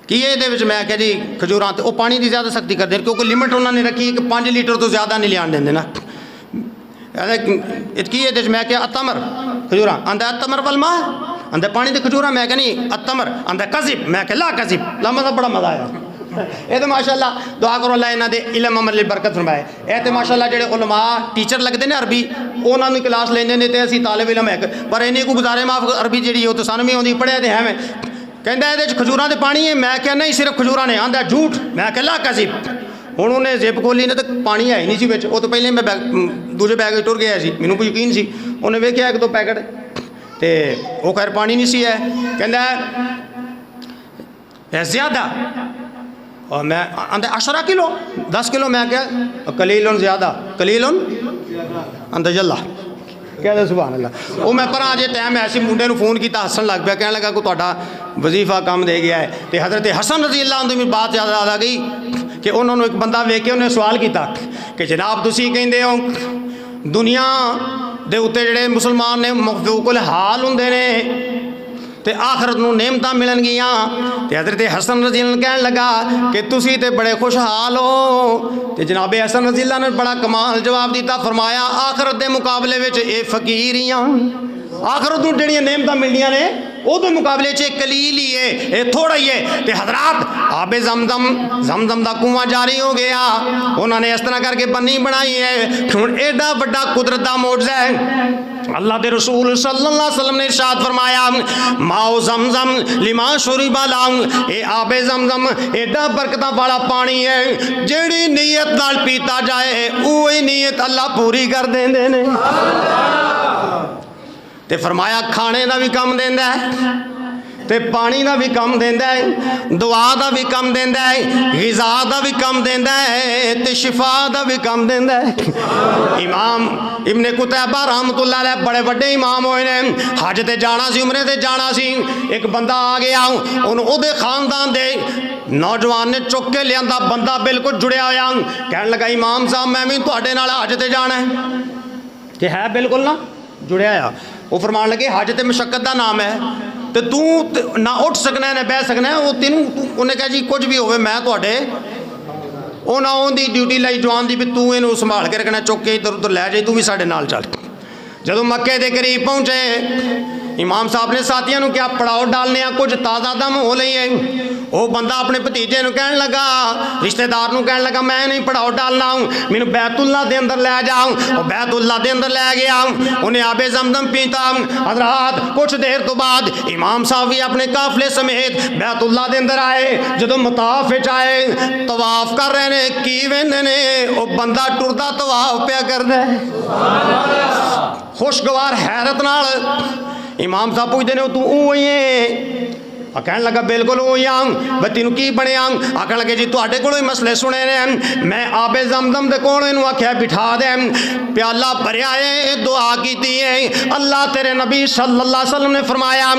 कि ये मैं क्या जी खजूरां तो पानी की ज़्यादा सख्ती करते, क्योंकि लिमिट उन्होंने रखी कि 5 लीटर तो ज़्यादा नहीं लियान देंगे ना। की ये मैं क्या अतमर खजूरां आंदा अतमर वलमा आंदा पानी तो खजूरां, मैं क्या नहीं अतमर आंदा कज़िब, मैं क्या ला कज़िब ला। मतलब बड़ा मज़ा आया। ये तो माशाअल्लाह दुआ करो अल्लाह इन्हां दे इल्म अमल बरकत फरमाए। ये तो माशाअल्लाह जेडे उलमा टीचर लगते हैं अरबी, उन्होंने क्लास लेंदे ने ते असीं तालिब इल्म है, पर इन्हीं को गुजारे माफ अरबी जी वो तो सानू भी आउंदी, पढ़िया तो है। मैं कहता ये खजूरां दे पानी है, मैं क्या नहीं सिर्फ खजूरां ने। आंदा झूठ, मैं क्या ला कज़िब। हुण उन्हें जिप खोली ने तो पानी है ही नहीं सी विच, वो तो पहले मैं बैग दूजे बैग टुर गया सी, मैनूं कोई यकीन सी। उन्हें वेख्या 1-2 पैकेट तो वो खैर पानी नहीं सी है। कहता है ज़्यादा, और मैं आंदा 18 किलो 10 किलो, मैं क्या कलीलन ज़्यादा कलीलन आंदा जल्ला। कह दे सुभान अल्लाह। वो मैं पर अजे टाइम ऐसी मुंडे फोन किया, हसन लग पाया, कहने लगा को तुहाडा वजीफा काम दे गया है। तो हज़रत हसन रज़ी अल्लाह अन्हु मेरी बात याद आ गई कि उन्होंने एक बंदा वेख के उन्हें सवाल किया कि जनाब तुसीं कहंदे हो दुनिया दे उत्ते जिहड़े मुसलमान ने मखदूकुल हाल हुंदे ने ते आखरत नूं नेमतां मिलणगियां। ते हज़रत हसन रज़ी अल्लाह कहण लगा कि तुसीं ते बड़े खुशहाल हो। ते जनाब हसन रज़ी अल्लाह ने बड़ा कमाल जवाब दिता, फरमाया आखरत दे मुकाबले विच ये फकीर ही आ। आखरत नूं जिहड़ियां नेमतां मिलदियां ने ਉਹਦੇ ਮੁਕਾਬਲੇ 'ਚ कलील ही है, ये थोड़ा ही है। तो हजरात आबे जमजम का कुआं जारी हो गया, उन्होंने इस तरह करके बनी बनाई है। हुण एडा वड्डा कुदरत दा मौजज़ा है। अल्लाह के रसूल सल्लल्लाहु अलैहि वसल्लम ने इरशाद फरमाया, माओ जमजम लिमा शुरिबा लाऊं, ये आबे जमजम एडा बरकतां वाला पानी है, जेड़ी नीयत नाल पीता जाए वही नीयत अल्लाह पूरी कर देंदे ने। ते फरमाया खाने का भी कम देंदा है, ते पानी का भी कम देंदा है, दुआ का भी कम देंदा है, गिज़ा का भी कम देंदा है, ते शिफा का भी कम देंदा है। इमाम इब्ने कुतैबा रहमतुल्लाह अलैह बड़े बड़े इमाम होए ने। हज ते जाना सी, उमरे ते जाना सी, एक बंदा आ गया, उन्होंने खानदान दे नौजवान ने चुक के लिया, बंदा बिल्कुल जुड़िया होया, कहने लगा इमाम साहब मैं भी तुहाडे नाल हज ते जाना है। कि है बिल्कुल ना जुड़िया आ। वो फरमान लगे हज तो मशक्कत का नाम है, तो तू ना उठ सकना ना बह सकना, वो तेनू उन्हें कहा जी कुछ भी होवे मैं तुहाडे उन्हें उनकी ड्यूटी लाई जवान की भी तू इनू संभाल के रखना, चुक के इधर उधर लै जाए, तू भी साडे नाल चल। जदों मक्के के करीब पहुँचे इमाम साहब ने साथियों को क्या पड़ाव डालने कुछ ताज़ा दम हो लिए। वो बंदा अपने भतीजे को कहने लगा, रिश्तेदार को कहने लगा मैं नहीं पड़ाव डालना, मैनू बैतुल्ला के अंदर लै जाओ। वो बैतुल्ला के अंदर लै गया, उन्हें आबे जमजम पीता। हजरात कुछ देर तो बाद इमाम साहब भी अपने काफिले समेत बैतुल्ला के अंदर आए। जदों मताफ आए तवाफ कर रहे ने, की वेंदे ने, वो बंदा टुरदा तवाफ पिया करदा है खुशगवार हैरत नाल। इमाम साहब पूछते ने तू वही है? कहने लगा बिल्कुल वही आऊँ। बस तेन की बने आऊँ? आखन लगे जी तुहाडे कोलों ही मसले सुने ने, मैं आबे जमजम दे कोल इनू आख्या बिठा दे, प्याला भरिया है, दुआ की है। अल्लाह तेरे नबी सल्लल्लाहु अलैहि वसल्लम ने फरमाया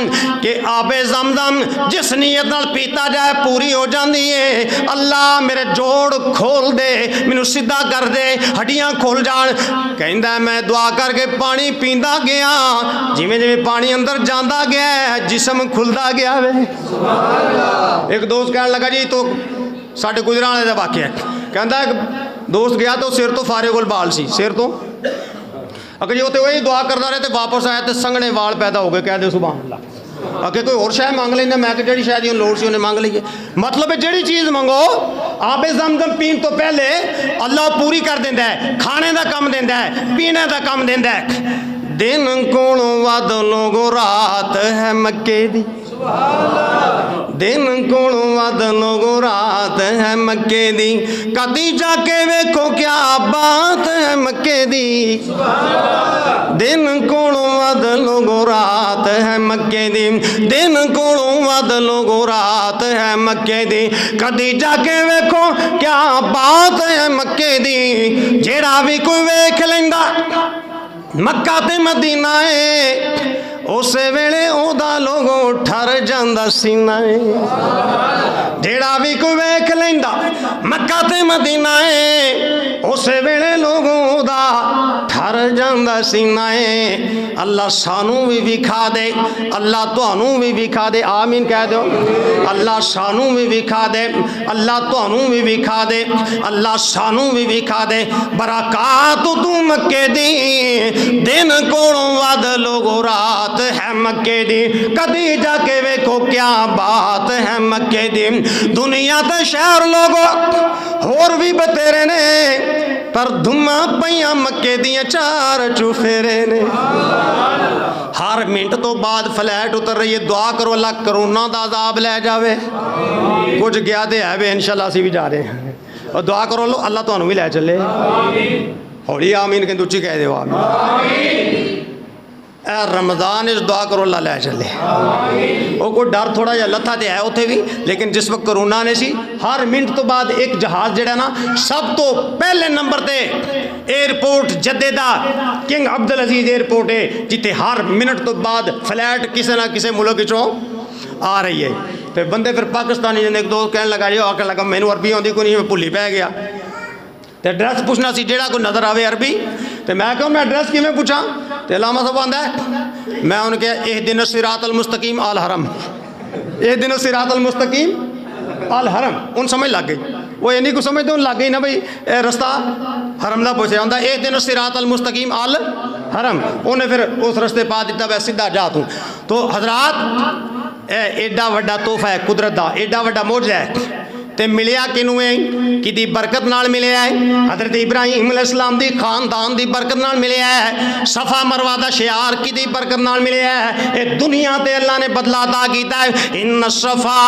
कि आबे जमजम जिस नीयत नाल पीता जाए पूरी हो जाती है। अल्लाह मेरे जोड़ खोल दे, मैनू सीधा कर दे, हड्डियां खोल जान। कहंदा मैं दुआ करके पानी पींदा गया, जिवें जिवें पानी अंदर जांदा गया जिस्म खुलदा गया वे। एक दोस्त कहने लगा जी तो साढ़े गुजराने का वाक्य है, कहता एक दोस्त गया तो सिर तो फारे कोल बाल सी, सिर तो अगर जी उत्ते वही दुआ करता रहे तो वापस आया तो संघने वाल पैदा हो गए। कह दे सुभान अल्लाह। अगे कोई और शायद मांग लेना, मैं जी शायद लोड़ सी उन्हें मांग लीए। मतलब है जी चीज़ मंगो आबे जमजम पीन तो पहले अल्लाह पूरी कर देंदा है। खाने का कम देंदा है, पीने का कम देंदा है। दिन कोलों वध लोगो रात है मक्के दी, दिन कोलों वध लोगो रात है मक्के दी, कदी जाके वेखो क्या बात है मक्के दी। दिन कोलों वध लोगो रात है मक्के दी, दिन कोलों वध लोगो रात है मक्के दी, कदी जाके वेखो क्या बात है मक्के दी। जेड़ा भी कोई वेख लेंदा मक्का ते मदीना है, उस वेले ओदा लोगों ठर जांदा सीना है। जेड़ा भी कोई वेख लेंदा मक्का ते मदीना है, उस वेले लोगों दा ठर जांदा सीना है। अल्लाह सानू भी विखा दे, अल्लाह तुहानू भी विखा दे, आमीन कह दो। अल्लाह सानू भी विखा दे, अल्लाह तुहानू भी विखा दे, अल्लाह सानू भी विखा दे। बरकात तू मक्के दी, दिन कोलों वध लोगो रात है मक्के दी, कदी जाके वेखो क्या बात है मक्के दी। दुनिया ते शहर लोगो होर भी बतेरे ने, पर धुम्मा पईयां मक्के दियां चार चुफेरे ने। हर मिनट तो बाद फ्लैट उतर रही है, दुआ करो अल्लाह करोना का अजाब लै जावे। कुछ गया तो है वे इंशाल्लाह असीं भी जा रहे हैं, और दुआ करो लो अल्लाह तुहानू भी लै चले। हौली आमीन के दूची कह दो आमीन। रमज़ान इस दुआ करो अल्लाह लै चले। वो कोई डर थोड़ा जिहा लत्था तो है उत्थे भी, लेकिन जिस वक्त करोना ने सी हर मिनट तो बाद एक जहाज़ जिहड़ा ना सब तो पहले नंबर ते एयरपोर्ट जद्दे दा किंग अब्दुल अजीज एयरपोर्ट है, जिथे हर मिनट तो बाद फ्लैट किसी ना किसी मुल्क चों आ रही है। तो बंदे फिर पाकिस्तानी ने एक दोस्त कहने लगा जी, आखन लगा मैनू अरबी आउंदी कोई नहीं, मैं भुल्ली पै गया। तो एड्रैस पूछना सी जेड़ा कोई नज़र आवे अरबी, तो मैं कहूँ मैं एड्रैस किवें पूछा? तो अलामा साहब आंदा है, मैं उन्हें कहा इहदिन सिरातल मुस्तकीम अल हरम, इहदिन सिरातल मुस्तकीम अल हरम। उन समझ लग गई, वो इन्हीं को समझते उन लग गई ना भाई रास्ता हरम का पूछा। आंदा इहदिन सिरातल मुस्तकीम अल हरम, उन्हें फिर उस रस्ते पा दिता वै सीधा जा तू। तो हजरात एडा वड्डा तोहफा है कुदरत का, एडा वड्डा मोजा है ते मिलिया किनू है, कि बरकत नाल मिलिया है। हजरत इब्राहिम अलैहिस्सलाम दी खानदान दी बरकत नाल मिलिया है। सफा मरवा दा शियार की बरकत नाल मिलिया है। ये दुनिया ते अल्लाह ने बदला अता कीता है। इन्न सफा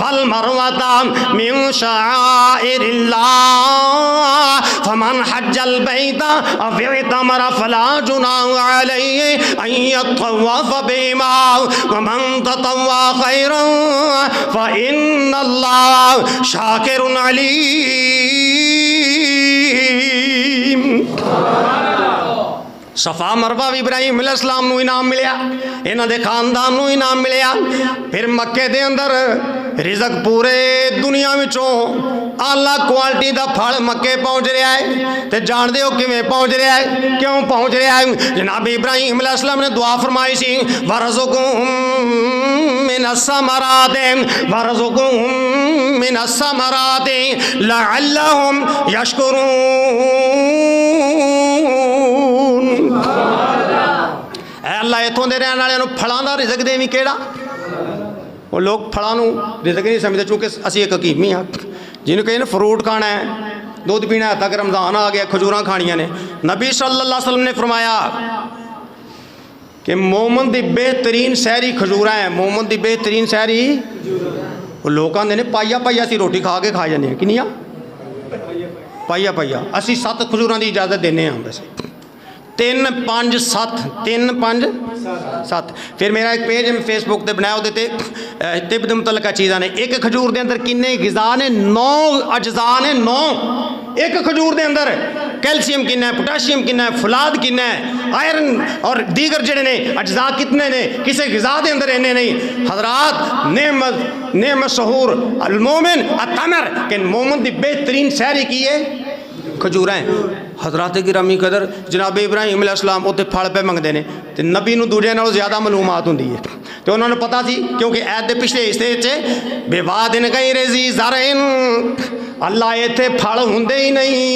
वल मरवाता मिन शाइरिल्लाह फमन हज्जल बैता अव इतमरा फला जुनाह अलैहि अन यतवफ बिमा वमन ततव्वा खैरन फइन्न अल्लाह शाकिरुन अलीम। सफा मरवा भी इब्राहिम अलैहिस्सलाम नूं इनाम मिलिया, इन्हां दे खानदान नूं इनाम मिलिया। फिर मक्के दे अंदर रिज़क पूरे दुनिया विचों आला क्वालिटी दा फल मक्के पहुँच रहा है। तो जानते हो किवें पहुँच रहा है, क्यों पहुँच रहा है? जनाब इब्राहिम अलैहिस्सलाम ने दुआ फरमाई सी वरज़ुक़हुम मिनस समराति वरज़ुक़हुम मिनस समराति लअल्लहुम यशकुरून। अल्लाह इत्थों दे रहने वालियां नूं फलां दा रिज़क देवी केड़ा? वो लोग फलां नूं रिज़क नहीं समझते, चूँकि असीं एक हकीमी हाँ। जिन्होंने कहे ना फ्रूट खाना है, दूध पीना है, तक रमज़ान आ गया, खजूरां खानियां ने। नबी सल्लल्लाहु अलैहि वसल्लम ने फरमाया कि मोमन की बेहतरीन सहरी खजूरां है। मोमन की बेहतरीन सहरी वो लोग आते हैं पाइया पाइया असीं रोटी खा के खा जाने हैं। किनिया? पाइया पाइया। असीं 7 खजूरां की इजाज़त देने हैं वैसे, 3 5 7 3 5 7। फिर मेरा एक पेज है फेसबुक पर बनाया, वो तिब दे मुतलका चीज़ां ने। एक खजूर के अंदर किन्ने गिज़ा ने? 9 अज्जा ने। 9 एक खजूर के अंदर कैल्शियम कितना है, पोटाशियम कितना है, फुलाद कितना है, आयरन और दीगर जड़े ने अज्जा कितने ने, किसी गिज़ा के अंदर इन्ने नहीं। हजरात ने मशहूर अलमोमिन अतमर के मोमन की बेहतरीन सहरी की है खजूरां हैं। हजरात गिरामी कदर जनाब इब्राहिम अलैहिस्सलाम उत्ते फल पे मंगते हैं, तो नबी नूं दूजिਆਂ नालों ज़्यादा मालूमात होंदी है। तो उन्होंने पता सी, क्योंकि ऐत दे पिछले हिस्से च बेवादिन गैर ज़ी ज़रइन अल्लाह इत्थे फल हुंदे ही नहीं,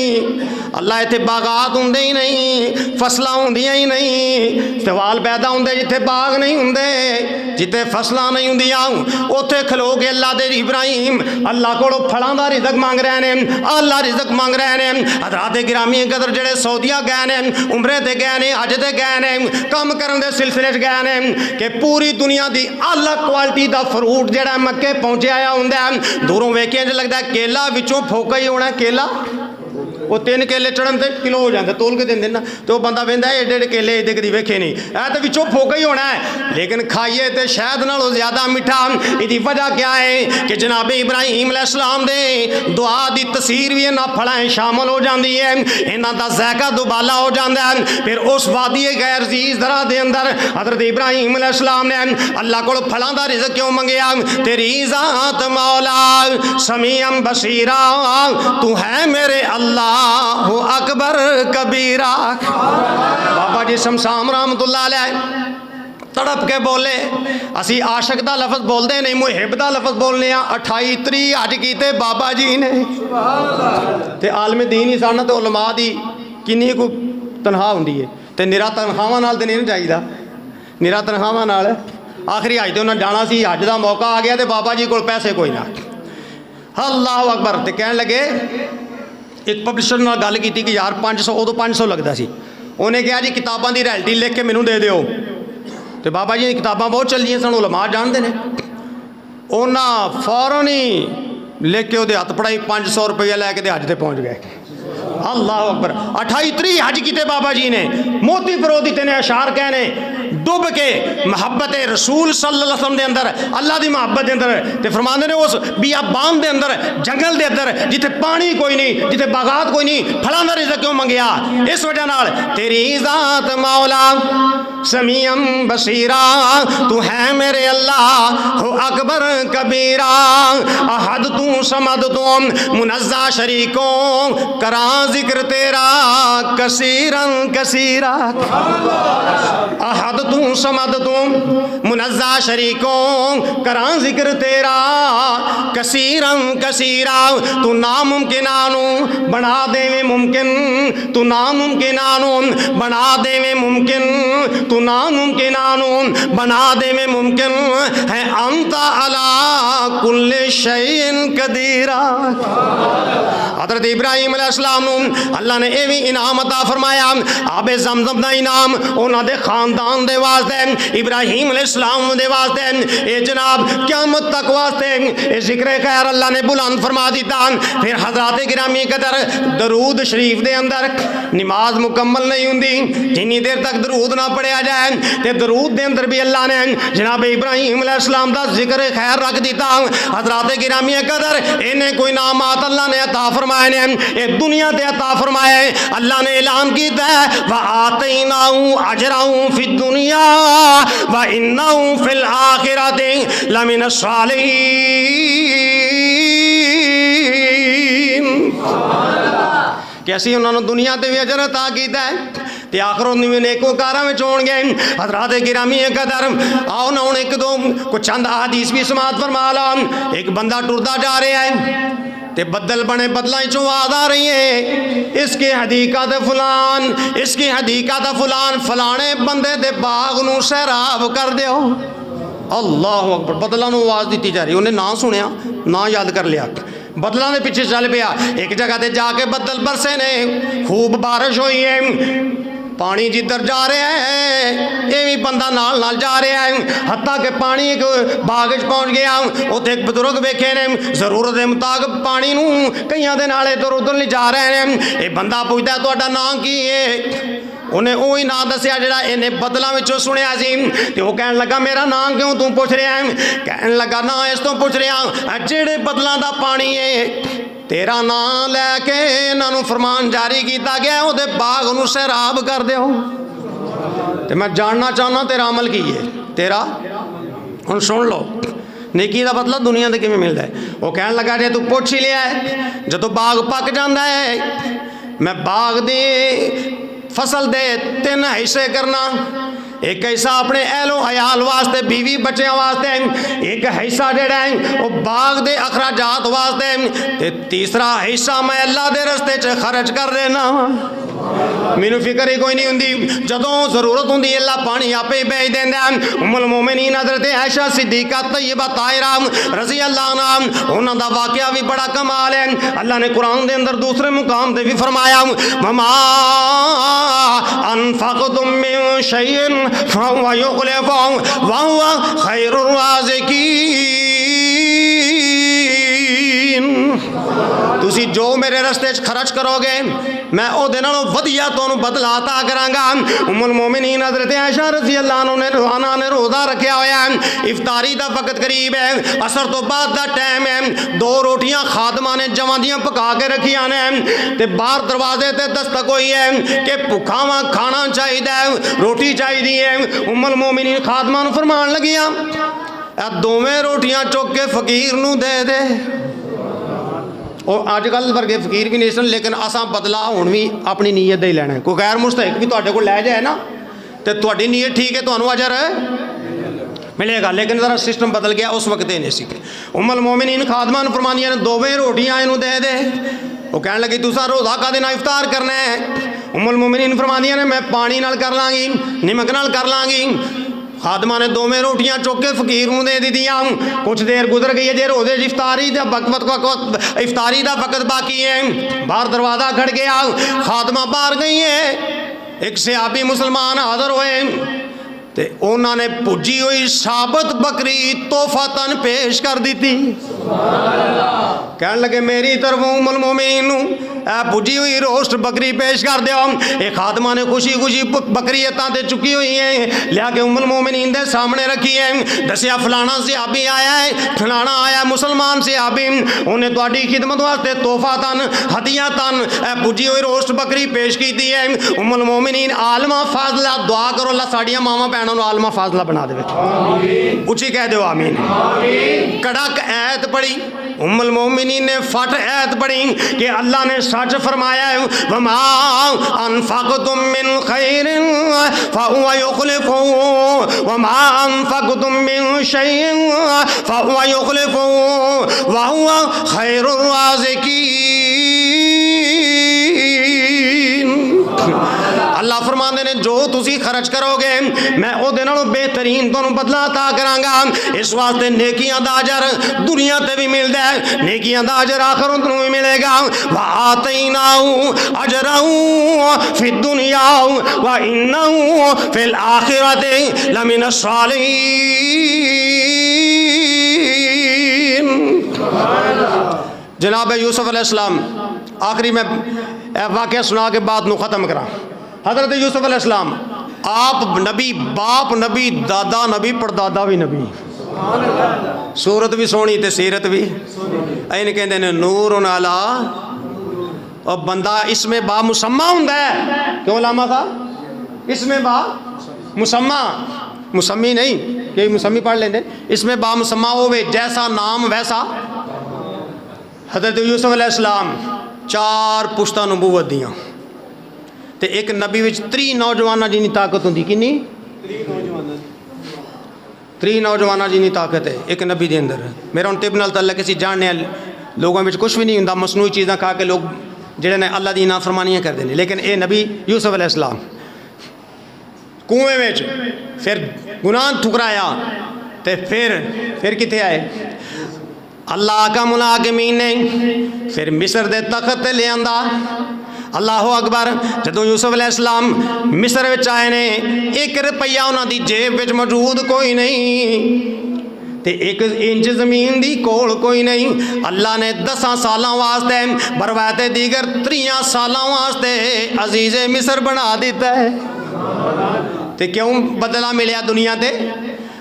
अल्लाह इत्थे बागात हुंदे ही नहीं, फसलां हुंदियां ही नहीं। सवाल पैदा होंदे जिथे बाग नहीं हुंदे, जिथे फसलां नहीं हुंदियां, उत्थे खलो के अल्लाह दे इब्राहिम अल्लाह कोलों फलां दा रिज़क मंग रहे ने, अल्लाह रिज़क मंग रहे ने। हज़रात गिरामी कदर जेड़े सऊदिया गए ने, उमरे ते गए ने, हज ते गए ने, कम करन दे सिलसिले च गए ने, कि पूरी दुनिया दी आला क्वालिटी दा फ्रूट जेड़ा मक्के पहुँचे आया हुंदा है। दूरों वेखिया च लगदा केला विचों फोका ही होना। केला वो 3 केले चढ़न ते किलो हो जाते, तोल के देंगे ना, तो बंदा वेंदा एडे एडे केले एडे कदी वेखे नहीं, ऐ तो विचों फोका ही होना है। लेकिन खाइए तो शायद नालों ज़्यादा मीठा। इसकी वजह क्या है कि जनाब इब्राहिम अलैहिस्सलाम दे दुआ की तसीर भी इन्हां फलां शामिल हो जाती है, इन्हां दा ज़ायका दुबाला हो जाता है। फिर उस वादी गैर ज़ीज़ दरा दे अंदर हज़रत इब्राहिम अलैहिस्सलाम ने अल्लाह को फलां दा रिज़क क्यों मंगया? तेरी ज़ात मौला समीअम बसीरा, तू है मेरे अल्लाह हो अकबर कबीरा। बाबा जी शमशाम रहमतुल्लाह अलैह तड़प के बोले, असी आशक दा लफ्ज़ बोलते नहीं, मुहिब दा लफ्ज़ बोलने। 28 30 हज कीते बाबा जी ने, ते आलम दीन ही सन, तो उलमा दी किन्नी को तनख्वाह हुंदी है, ते निरा तनख्वाहां नाल ते नहीं चाहिदा, निरा तनख्वाहां नाल। आखिरी हज ते उन्हें जाना सी, हज का मौका आ गया, तो बाबा जी को पैसे कोई ना। अल्लाह अकबर। ते कहन लगे, एक पब्लिशर नाल गल की कि यार 500, उदों 500 लगता सी। उन्हें कहा जी किताबां की रैल्टी लिख के मैनू दे दिओ। तो बाबा जी किताबां बहुत चलियां सन, उलमा जानते हैं। उन्हें फौरन ही लिख के वो हथ पढ़ाई, 500 रुपया लैके हज से पहुँच गए। अल्लाह अकबर। 28 30 हज किते बाबा जी ने, मोती फरोदी ने अशार कहने डुब के मुहब्बत रसूल सल्लल्लाहु अलैहि वसल्लम के अंदर, अल्लाह की मुहब्बत के अंदर। तो फरमाते ने उस बियाबान के अंदर, जंगल के अंदर, जिथे पानी कोई नहीं, जिथे बागात कोई नहीं, फलां दा रिज़क क्यों मंगया? इस वजह नाल तेरी ज़ात मौला समीअम बसीरा, तू है मेरे अल्लाह हो अकबर कबीरा। अहद तू समद तू मुनज़्ज़ा शरीकों, करा जिक्र तेरा कसीरन कसीरा। अहद तू समद तू मुनज़्ज़ा शरीकों करां जिक्र तेरा कसीरम कसीरा तू नामुमकिनानू बना देवे मुमकिन तू नामुमकिनानू बना देवे मुमकिन तू नामुमकिनानू बना देवे मुमकिन है अंता अला कुल्ले शैइन कदीरा। हज़रत इब्राहिम अलैहिस्सलाम नूं अल्लाह ने ये भी इनाम अता फरमाया आबे ज़मज़म दा इनाम उन्हां दे खानदान दे वास्ते इब्राहिम अलैहिस्सलाम दे वास्ते ये जनाब क़यामत तक वास्ते ये ज़िक्र खैर अल्लाह ने बुलंद फरमा दिता। फिर हज़रात गिरामी कदर दरूद शरीफ दे अंदर नमाज मुकम्मल नहीं हुंदी जिन्नी देर तक दरूद ना पढ़िया जाए ते दरूद दे अंदर भी अल्लाह ने जनाब इब्राहिम अलैहिस्सलाम दा ज़िक्र खैर रख दिता। हज़रात गिरामी कदर इन्हें कोई नामात अल्लाह ने अता फरमाए ने ये दुनिया ते अता फरमाए। अल्लाह ने ऐलान किया व आतैनाहु अजरहु फिद दुनिया व इन्नहु फिल आखिरति लमिन सालिहीन। कैसी उन्होंने दुनिया ते भी अजर अता किया है ते आखिर भी नेकोकारां विच होणगे। हज़रात गिरामी कदर आओ ना हुण एक दो कुछ चंद हदीस भी समात फरमा ला। एक बंदा टुरदा जा रहा है ते बदल बने बदलों चों आवाज़ आ रही है इसकी हदीकत फलान इसकी हदीकत फलान फलाने बंदे दे बाग नूं सैराब कर दिओ। अल्लाह अकबर। बदलों नूं आवाज़ दी जा रही उन्हें ना सुनिया ना याद कर लिया बदलों के पिछे चल पिया। एक जगह ते जाके बदल बरसे ने खूब बारिश हुई है पानी जिधर जा रहा है ये भी बंदा नाल नाल जा रहा है हत्ता के पानी एक बाग पहुँच गया उत्थे एक बुजुर्ग वेखे ने जरूरत के मुताबिक पानी नूं कईयां दे नाल इधर उधर ले जा रहे हैं। ये बंदा पूछता तुहाडा नाम की है उन्हें वही ना दसिया जिहड़ा इन्हें बदलों विचों सुनिया सी ते वो कहन लगा मेरा नाम क्यों तू पूछ रहा है। कहन लगा ना इस तो पूछ रहा जिहड़े बदलों का पानी है तेरा नाम लैके इन्हों फरमान जारी किया गया वो बाग नूं सैराब कर दो। तो मैं जानना चाहना तेरा अमल की है तेरा हुण सुन लो नेकी का मतलब दुनिया से किवें मिलता है। वो कहन लगा जे तू पुछ ही लिया है जो बाग पक जाता है मैं बाग दे फसल दे 3 हिस्से करना एक हिस्सा अपने एहलो हयाल वास्ते बीवी बच्चों वास्ते एक हिस्सा जेड़ा है वो बाग दे अखराजात वास्ते ते तीसरा हिस्सा मैं अल्लाह दे रस्ते च खर्च कर देना। मैनू फिक्र ही कोई नहीं हुंदी जदों जरूरत हुंदी अल्लाह पानी आपे ही भेज देंदा। उम्मुल मोमिनीन हज़रत आयशा सिद्दीक़ा तय्यबा ताहिरा रज़ी अल्लाह अन्हा उन्हां दा वाक़या भी बड़ा कमाल है। अल्लाह ने कुरान दे अंदर दूसरे मुकाम ते भी फरमाया वमा अनफ़क़तुम मिन शैइन फहुव युख़्लिफ़ुहु व हुवा खैरुर राज़िक़ीन। तुसी जो मेरे रस्ते खर्च करोगे मैं ओदे नालों वधिया तुहानूं बदला अता करांगा। उम्मुल मोमिनीन हज़रत आयशा रज़ी अल्लाह अन्हा ने रोज़ा रखा होया है इफ्तारी का वक्त करीब है असर तो बाद का टाइम है 2 रोटियां खादमा ने जवां दियां पका के रखियां ने ते बाहर दरवाजे ते दस्तक हुई है कि भुखा वा खाना चाहिए रोटी चाहिए है। उम्मुल मोमिनीन खादमा नूं फरमान लगियां दोवें रोटियां चुक के फकीर नूं दे दे। और अजकल वर्गे फकीर भी नहीं सन लेकिन असा बदला हुण भी अपनी नीयत ही लेना। कोई गैर मुस्तहिक भी तुहाडे कोल लै जाए ना तो तुहाडी नीयत ठीक है तुहानूं अजर मिलेगा लेकिन ज़रा सिस्टम बदल गया उस वक्त ही नहीं सी। उम्मुल मोमिनीन खादमा नूं फरमांदियां ने 2 रोटियां इनूं दे दे। वो कहने लगी तुसा रोज़ा का दिन इफ्तार करना है। उम्मुल मोमिनीन फरमांदियां ने मैं पानी नाल कर लांगी निमक नाल कर लांगी। खादमा ने 2 रोटियां चुक के फकीर नूं दे दित्तियां। कुछ देर गुजर गई है जे रोज़े इफ्तारी का इफ्तारी का वक्त बाकी है बाहर दरवाज़ा खड़ गया खादमा बाहर गई है एक सहाबी मुसलमान हाज़र हुए ते उन्होंने भुजी हुई साबत बकरी तोहफतन पेश कर दी। कहने लगे मेरी तरफ उम्मुल मोमिनीन भुजी हुई रोस्ट बकरी पेश कर दो। एक खादमा ने खुशी खुशी बकरी हत्थां ते चुकी हुई है लिया के उम्मुल मोमिनीन दे सामने रखी है। दसिया फलाना सहाबी आया है फलाना आया मुसलमान सहाबी उन्हें तुहाडी खिदमत वास्ते तोहफा तन हदिया तन भुजी हुई रोस्ट बकरी पेश की है। उम्मुल मोमिनीन आलमा फाजला दुआ करो अल्लाह साड़ियां मावां भैणां नूं आलमा फाजला बना दे। उची कह दो आमीन। कड़क ऐत पड़ी उम्मुल मोमिनीन मोमिनीन ने फट ऐत पढ़ी कि अल्लाह ने सच फरमाया है, वमा अनफक़तुम मिन खैरिन फहुव युखलिफुहु वमा अनफक़तुम मिन शैइन फहुव युखलिफुहु व हुव खैरुर राज़िकीन। अल्लाह फरमाते ने जो तुसी खर्च करोगे मैं ओदे नालों बेहतरीन तुहानू बदला अता करांगा। इस वास्ते नेकियां दा अजर दुनिया ते भी मिलदा है, नेकियां दा अजर आखिरत नूं भी मिलेगा। व आतैनाहु अजरहु फिद दुनिया व इन्नहु फिल आखिरति लमिनस सालिहीन। जनाब यूसुफ अलैहिस्सलाम, आखिरी में वाक़या सुना के बाद नूं ख़त्म करा। हज़रत यूसुफ अलैहिस्सलाम आप नबी, बाप नबी, दादा नबी, परदादा भी नबी, सूरत भी सोहनी ते सीरत भी ऐन कहते ने नूर अला। और बंदा इसमें बा मुसम्मा हुंदा है, क्यों लामा था इसमें बा मुसम्मा, मुसम्मी नहीं कि मुसम्मी पढ़ लेंगे, इसमें बा मुसम्मा होवे जैसा नाम वैसा। हज़रत यूसुफ अलैहिस्सलाम 4 पुश्ता नबूवत दियाँ ते एक नबी विच 3 नौजवाना जिनी ताकत होंदी, किन्नी 3 नौजवाना जिनी ताकत है एक नबी के अंदर। मेरा हम तिब नाल तल्लक असीं जानने लोगों में कुछ भी नहीं होंदा, मसनूई चीज़ां खा के लोग जिहड़े ने अल्लाह दी नाफरमानियां करते हैं। लेकिन ये नबी यूसुफ अलैहिस्सलाम कुएं में फिर गुनाह ठुकराया तो फिर कित्थे आए, अल्लाह का मुलाज़िमीन ने फिर मिस्र दे तख्त ते लियांदा। अल्लाह अकबर। जदों यूसुफ अलैहिस्सलाम मिस्र विच आए ने 1 रुपया उन्हां दी जेब विच मौजूद कोई नहीं ते 1 इंच ज़मीन दी कोल कोई नहीं। अल्लाह ने 10 सालों वास्ते बरवाते दीगर 3 सालों वास्ते अजीज़े मिस्र बना दिता है। ते क्यों बदला मिलया दुनिया ते?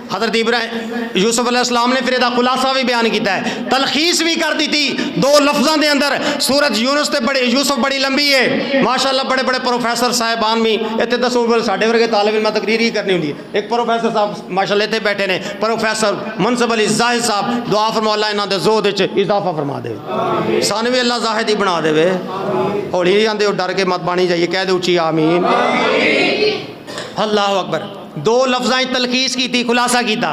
हज़रत इब्राहिम यूसुफ अलैहिस्सलाम ने फिर इसका खुलासा भी बयान किया है, तलखीस भी कर दी थी 2 लफ्ज़ों के अंदर। सूरत यूनुस ते बड़ी यूसुफ बड़ी लंबी है, माशाअल्लाह बड़े बड़े प्रोफैसर साहिबान भी इतने दसो साढ़े वर्गे तालिब इल्म तकरीर ही करनी होंगी। एक प्रोफैसर साहब माशाअल्लाह इतने बैठे ने, प्रोफैसर मनसब अली जाहिद साहब, दुआ फरमा अल्लाह इन्हां दे ज़ोहद विच इजाफा फरमा दे, सानू भी अल्लाह जाहिद ही बना देवे। हौली नहीं आंदे डर के मत बानी जाइए, कह दे उच्ची आमीन। अल्लाह अकबर। 2 लफ्ज़ां तलखीस की थी, खुलासा किया,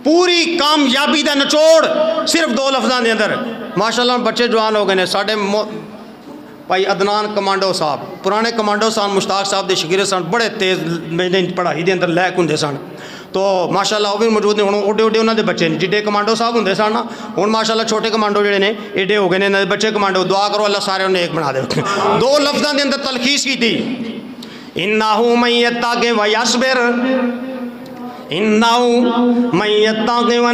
पूरी कामयाबी का निचोड़ सिर्फ 2 लफ्ज़ों के अंदर। माशाअल्लाह बच्चे जवान हो गए ने। साढ़े भाई अदनान कमांडो साहब, पुराने कमांडो सन, मुश्ताक साहब के शकीर सन, बड़े तेज़ पढ़ाई के अंदर लैक होंगे सन। तो माशाअल्लाह वो भी मौजूद ने। हुण ओडे ओडे उन्होंने बच्चे जिड्डे कमांडो साहब होंगे सन ना, हुण माशाअल्लाह छोटे कमांडो जिहड़े ने एडे हो गए ने, इन्होंने बच्चे कमांडो। दुआ करो अल्लाह सारे उन्हें एक बना दे। 2 लफ्ज़ों के अंदर तलखीस की थी, इन्नाहु मन यत्तक़ि व यस्बिर, इन्नाहु मन यत्तक़ि व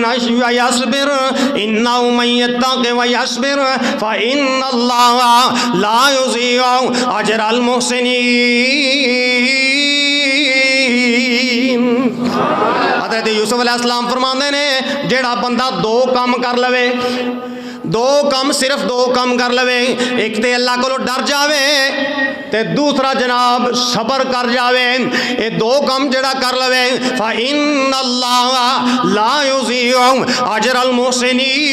यस्बिर, इन्नाहु मन यत्तक़ि व यस्बिर फ़इन्नल्लाह ला युज़ीअु अजरल मुहसिनीन। हज़रत यूसुफ अलैहिस्सलाम फरमाते ने जेड़ा बंदा 2 काम कर लवे, 2 काम, सिर्फ 2 काम कर लवे, एक तो अल्लाह को डर जावे ते दूसरा जनाब सबर कर जावे। ये 2 काम जड़ा कर लवे फ़इन्नल्लाह ला युज़ीअु अजरल मुहसिनीन।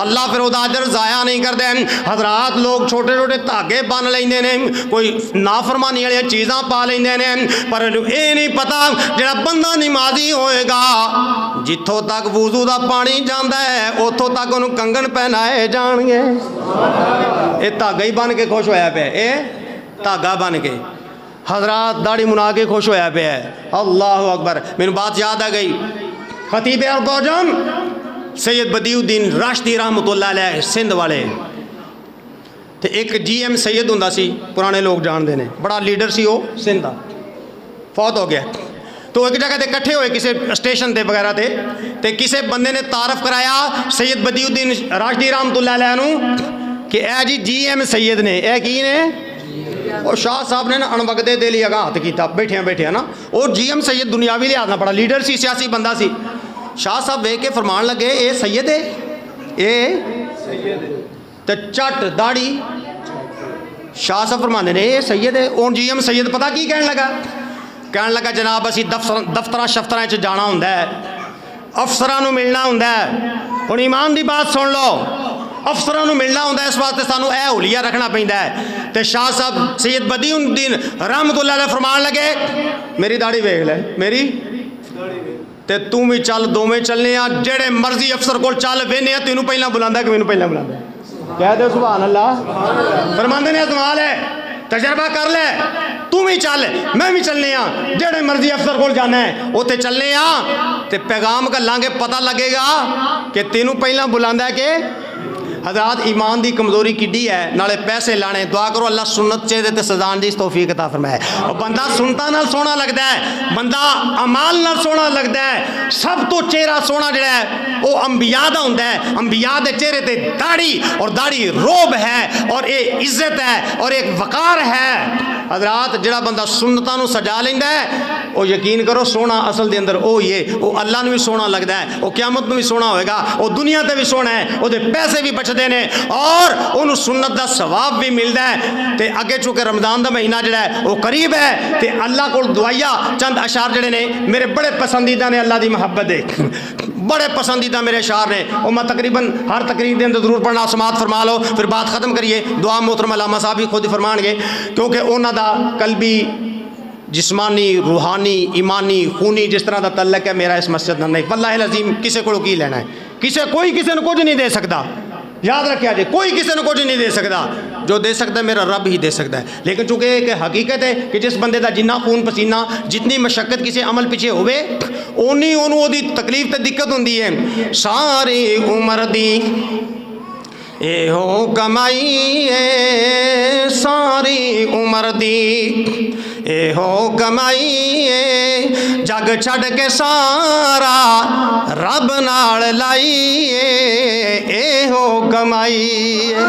अल्लाह फिर उदा अजर ज़ाया नहीं करते। हजरात लोग छोटे छोटे धागे बन लेंदे ने, कोई नाफरमानी वाली चीज़ां पा लेंदे ने, पर ये नहीं पता जेड़ा बंदा नमाजी होएगा जिथों तक वुज़ू का पानी जाता है उतों तक उन्होंने कंगन पहनाए जाएंगे। ये धागा ही बन के खुश होया पे, ये धागा बन के हजरात दाढ़ी मुना के खुश होया पे है। अल्लाह अकबर। मैनू बात याद आ गई, खतीब अल-बौजम सैयद बदीउद्दीन राशदी रहमतुल्लाह अलैह सिंध वाले, तो एक GM सैयद हुंदा सी, पुराने लोग जानते हैं, बड़ा लीडर सी वो सिंध का, फौत हो गया। तो एक जगह ते इकट्ठे होए किसी स्टेशन ते वगैरह ते किसी बंदे ने तारफ कराया सैयद बदीउद्दीन राशदी रहमतुल्लाह अलैह नूं कि ए जी GM सैयद ने, ए की ने, और शाह साहब ने ना अणवगदे दे लिया हाथ किया बैठिया बैठिया ना। और GM सैयद दुनियावी लिहाज ना बड़ा लीडर सी, सियासी बंदा सी। शाह साहब वेख के फरमान लगे ये सैयद है, ये तो चट दाढ़ी। शाह साहब फरमाते ने ये सैयद है। और GM सैयद पता की कहने लगा जनाब असी दफ्तर शफ्तर जाना होंदा है, अफसरां नूं मिलना हुंदा है। हुण ईमान दी बात सुन लो, अफसरां नूं मिलना हुंदा है, इस वास्ते सानू यह हुलिया रखना पैंदा है। ते शाह साहब सैयद बदीउद्दीन रहमतुल्लाह अलैह फरमान लगे, मेरी दाढ़ी वेख ले, मेरी ते तू भी चल, दोवें चलने आ, जेड़े मर्जी अफसर कोल चल, वेने तेनू पहला बुलांदा कि मैनू पहला बुलांदा। कह दे सुभान अल्लाह। फरमांदे ने कमाल है, तजर्बा कर ले, तू भी चल, मैं भी चलने आ, जेड़े मर्जी अफसर कोल जाना है उत्थे चलने आ, ते पैगाम घल्लांगे, पता लगेगा कि तेनू पहला बुलांदा है कि हज़रात ईमान की कमज़ोरी किड्डी है, नाले पैसे लाने। दुआ करो अल्लाह सुन्नत चेहरे ते सजान दी तौफीक अता फरमाए। और बंदा सुनता नाल सोहना लगता है, बंदा अमाल नाल सोहना लगता है। सब तो चेहरा सोहना जिहड़ा है वो अंबिया दा हुंदा है। अंबिया दे चेहरे ते दाढ़ी, और दाढ़ी रोब है, और ये इज्जत है, और एक वकार है। हज़रात जिहड़ा बंदा सुन्नतां नूं सजा लैंदा है, वो यकीन करो सोहना असल दे अंदर वो ही है। वो अल्लाह नूं भी सोहना लगता है, वो क़यामत नूं भी सोहना होएगा, वो दुनिया ते भी सोहना है, वो पैसे भी बचते ने, और उन्होंने सुन्नत का सवाब भी मिलता है। तो अगे चूंकि रमजान का महीना जिहड़ा है वो करीब है, तो अल्लाह को दुआइया चंद अशार जिहड़े ने मेरे बड़े पसंदीदा ने, अल्लाह की मुहब्बत दे बड़े पसंदीदा मेरे अशार ने, वो मैं तकरीबन हर तकरीर के अंदर जरूर पढ़ना, समात फरमा लो, फिर बात खत्म करिए। दुआ मोहतरम अल्लामा साहब भी खुद फरमानगे, क्योंकि उन्हों का कल्बी जिस्मानी रूहानी ईमानी खूनी जिस तरह का तल्लक है मेरा इस मस्जिद नाल नहीं। वल्लाह अज़ीम किसी को की लेना है, कोई किसी को कुछ नहीं दे सकता। याद रखिया जी, कोई किसी को कुछ नहीं दे सकता, जो दे सकता है मेरा रब ही दे सकता है। लेकिन चूंकि एक हकीकत है कि जिस बंदे का जिन्ना खून पसीना, जितनी मशक्कत किसी अमल पिछे होवे, उन्नी उन्होंने तकलीफ तो दिक्कत होंदी है। सारी उम्र दी एहो कमाई है, सारी उम्र दी एहो कमाई है, जग छड़ के सारा रब नाल लाई एहो कमाई है।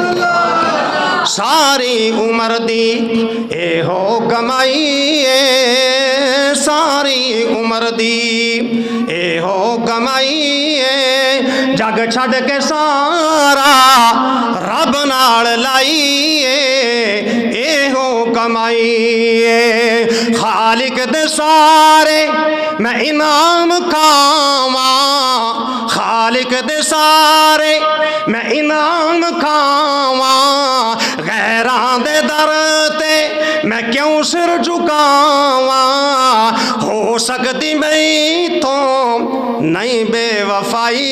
सारी उम्र दी एहो कमाई है, सारी उम्र दी एहो कमाई है, जग छड़ के सारा रब नाल लाई एहो कमाई है। खालिक दे सारे मैं इनाम खावा, खालिक दे सारे मैं इनाम खावा, गैरां दे दर ते मैं क्यों सिर झुकावा, हो सकती मैं तो नहीं बेवफाई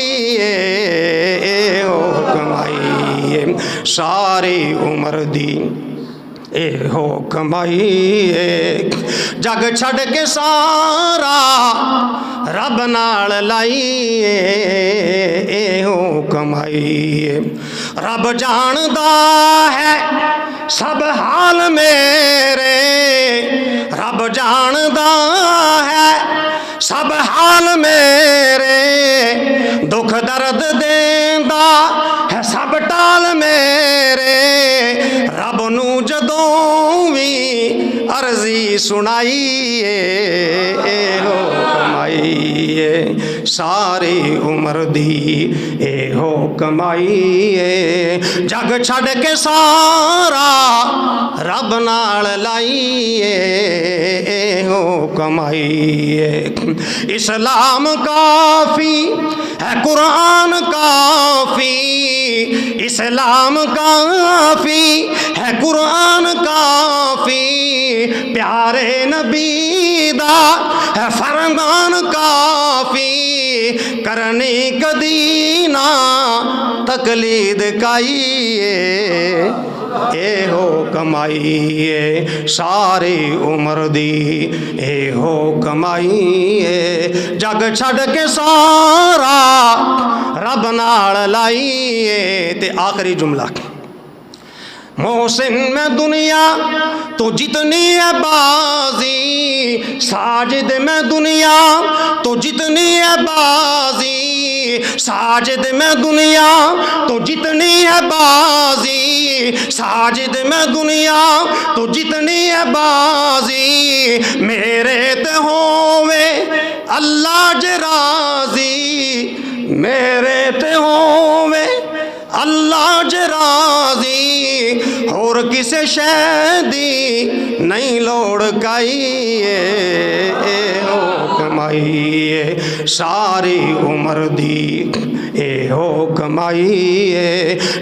हो कमाई सारी उम्र दी एहो कमाई, जग छड़ के सारा रब नाल लाई एहो कमाई। रब जानदा है सब हाल मेरे, रब जानदा है सब हाल मेरे, दुख दर्द देंदा है सब टाल मेरे, रब नू जदों भी अर्जी सुनाई एहो कमाई सारी उम्र दी एहो कमाई, जग छड़ के सारा रब नाल लाई एहो कमाई। इस्लाम काफी है कुरान काफी, इस्लाम काफी है कुरान काफी, प्यारे नबी दा है फरमान काफी, करनी कदी ना तकलीद काई एहो कमाई सारी उम्र दी एहो कमाई, जग छड़ के सारा रब नाल लाई। ते आखिरी जुमला, मोहसिन में दुनिया तो जितनी है बाजी, साजिद में दुनिया तो जितनी है बाजी, साजिद में दुनिया तो जितनी है बाजी, साजिद में दुनिया तो जितनी है बाजी, मेरे ते होवे अल्लाह ज राजी, मेरे ते होवे अल्लाह ज राजी, और किसे शैदी नहीं लोड़ काई हो कमा कमाई सारी उम्र दी एहो कमाई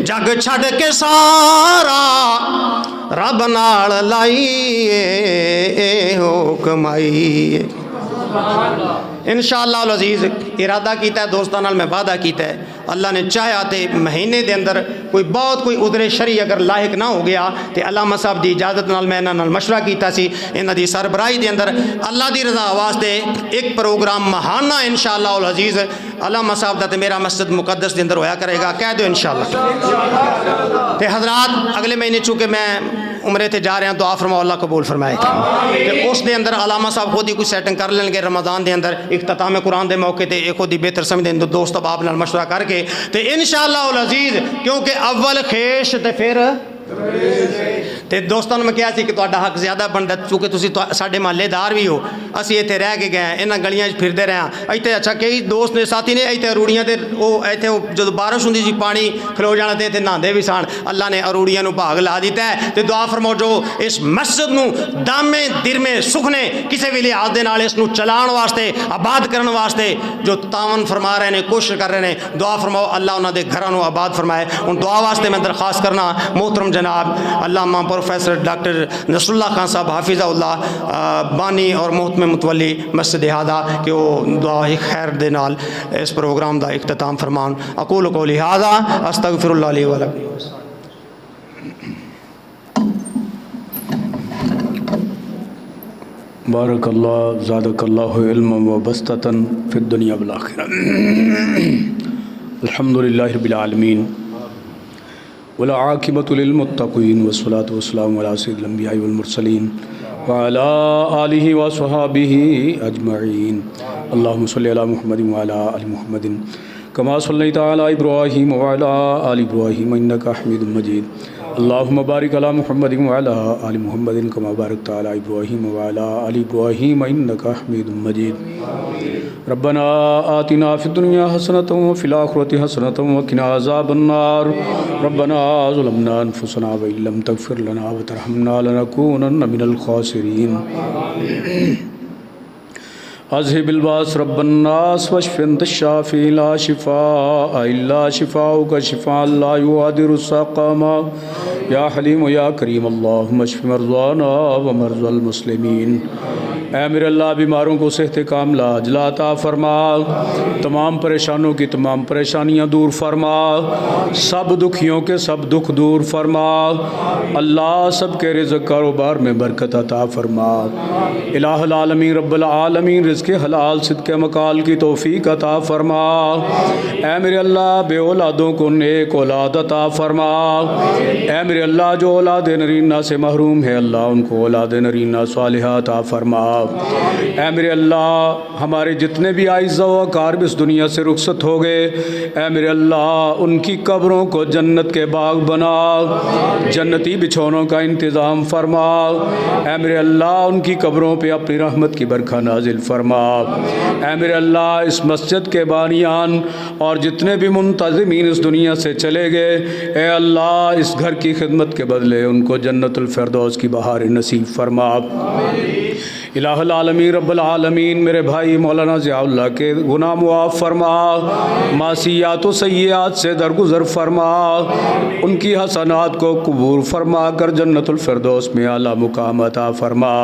जग छड़ के सारा रब नाल लाइए एहो कमाई। इंशाअल्लाह अज़ीज़ इरादा किया दोस्तों नाल मैं वादा किया अल्लाह ने चाहा तो महीने के अंदर कोई उधरे शरी अगर लायक ना हो गया तो अलामा साहब की इजाज़त नाल मैं इन्हां नाल मशवरा किया सी इन्हां दी सरबराही के अंदर अल्लाह की रज़ा वास्ते एक प्रोग्राम महाना इंशाअल्लाह अज़ीज़ अलामा साहब का तो मेरा मस्जिद मुकद्दस के अंदर होया करेगा कह दो इंशाअल्लाह। तो हजरात अगले महीने चूँकि मैं उम्रे ते जा रहे हैं दुआ फरमाओ अल्लाह कबूल फरमाए तो उस दे अंदर अलामा साहब खुद ही कुछ सैटिंग कर लेंगे रमज़ान के अंदर इख्तिताम कुरान के मौके पर एक खुद ही बेहतर समझते दोस्त अहबाब नाल मशवरा करके तो इंशाअल्लाह अज़ीज़ क्योंकि अव्वल खेश तो फिर तो दोस्तों मैं कहा कि तुहाडा हक ज़्यादा बनता चूँकि तुसीं साडे महल्लेदार भी हो असीं इत्थे रह के गए इन्हां गलियां फिरदे रहे हैं इत्थे अच्छा कई दोस्त ने साथी ने इत्थे अरूड़ियां ते इत्थे जो बारिश हुंदी सी पानी खलो जाना ते इत्थे नहांदे भी सन अल्लाह ने अरूड़ियां नूं भाग ला दिता है तो दुआ फरमाओ जो इस मस्जिद नूं दामे दिरमे सुखने किसी भी लिहाज दे नाल इस नूं चलाउण वास्ते आबाद करन वास्ते जो तावन फरमा रहे हैं कोशिश कर रहे हैं दुआ फरमाओ अल्लाह उन्हां दे घरां नूं आबाद फरमाए। हुण दुआ वास्ते मैं दरखास्त करना मोहतरम जनाब अल्लामा प्रोफेसर डॉक्टर नसरुल्लाह खान साहब हाफिज़हुल्लाह बानी और मोहतम मुतवली मस्जिद हादा कि वो दुआ खैर दे नाल इस प्रोग्राम का इख्तिताम फरमान। अकूल कौली हादा अस्तगफिरुल्लाह ली व लकुम। बारकल्लाह ज़ादकल्लाहु इल्मन व बस्ततन फ़िद दुनिया वल आखिरह। अल्हम्दुलिल्लाहि रब्बिल आलमीन वल आक़िबतु लिल मुत्तक़ीन वस्सलातु वस्सलामु अला सय्यिदिल अंबिया'i वल मुरसलीन व अला आलिहि व स्वहाबिहि अजमईन। अल्लाहुम्मा सल्लि अला मुहम्मदिन व अला आलि मुहम्मदिन कमा सल्लैता अला इब्राहीम व अला आलि इब्राहीम इन्नका हमीदुम मजीद। अल्लाहुम्मा बारिक अला मुहम्मदिन व अला आलि मुहम्मदिन कमा बारकता अला इब्राहीम व अला आलि इब्राहीम इन्नका हमीदुम मजीद। रब्बना आतिना फिद्दुनिया हसनतम व फिल आखिरति हसनतम व किना अज़ाबन्नार। रब्बना ज़लमना अनफुसना व इल्लम तग़फिर लना व तरहमना लनकूनन्न मिनल खासिरीन। अज़हिबिल बास रब्बन्नास वश्फ़ि अंतश शाफ़ी ला शिफ़ा इल्ला शिफ़ाउका शिफ़ाअ ला युग़ादिरु सक़मा या हलीम या करीम अल्लाहुम्मा अश्फ़ि मरज़ाना व मरज़ल मुस्लिमीन। ऐ मेरे अल्लाह बीमारों को सेहत कामिला अजला अता फरमा, तमाम परेशानों की तमाम परेशानियाँ दूर फरमा, सब दुखियों के सब दुख दूर फरमा। अल्लाह सब के रिज़्क़ कारोबार में बरकत अता फरमा। इलाहुल आलमीन रब्बुल आलमीन रिज़्क़ हलाल सिद्क़ मकाल की तौफ़ीक़ अता फरमा। ऐ मेरे अल्लाह बे औलादों को नेक औलाद अता फरमा। ऐ मेरे अल्लाह जो औलाद नरीना से महरूम है अल्लाह उनको औलाद नरीना सालिहा अता फरमा। ऐ मेरे अल्लाह हमारे जितने भी आइज़ा व अक़ारिब इस दुनिया से रुखसत हो गए, ऐ मेरे अल्लाह उनकी कब्रों को जन्नत के बाग बना, जन्नती बिछौनों का इंतज़ाम फरमा। ऐ मेरे अल्लाह उनकी कब्रों पे अपनी रहमत की बरखा नाजिल फरमा। ऐ मेरे अल्लाह इस मस्जिद के बानियान और जितने भी मुंतज़िमीन इस दुनिया से चले गए, ऐ अल्लाह इस घर की खिदमत के बदले उनको जन्नतुल फ़िरदौस की बहार नसीब फरमा। इलाहुल आलमीन रब्बुल आलमीन मेरे भाई मौलाना ज़ियाउल्लाह के गुनाह मुआफ़ फरमा, मासियात व सय्यात से दरगुज़र फरमा, उनकी हसनात को कबूल फरमा कर जन्नतुल फ़िरदौस में आला मुकाम अता फरमा।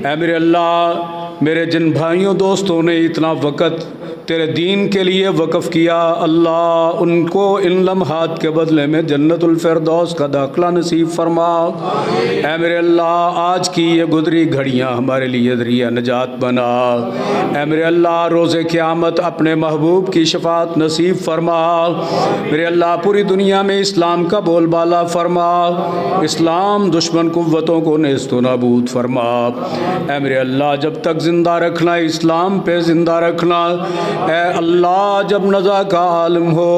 ऐ मेरे अल्लाह मेरे जिन भाइयों दोस्तों ने इतना वक़्त तेरे दीन के लिए वक़फ़ किया, अल्लाह उनको इन लम्हात के बदले में जन्नतुल फ़िरदौस का दाखिला नसीब फरमा। ऐ मेरे अल्लाह आज की ये गुज़री घड़ियाँ हमारे लिए ज़रिया नजात बना। ऐ मेरे अल्लाह रोज़े क़यामत अपने महबूब की शफ़ाअत नसीब फरमा। मेरे अल्लाह पूरी दुनिया में इस्लाम का बोलबाला फरमा, इस्लाम दुश्मन कुव्वतों को नेस्त व नाबूद फरमा। ऐ मेरे अल्लाह जब तक ज़िंदा रखना इस्लाम पे ज़िंदा रखना। ऐ अल्लाह जब नज़ा का आलम हो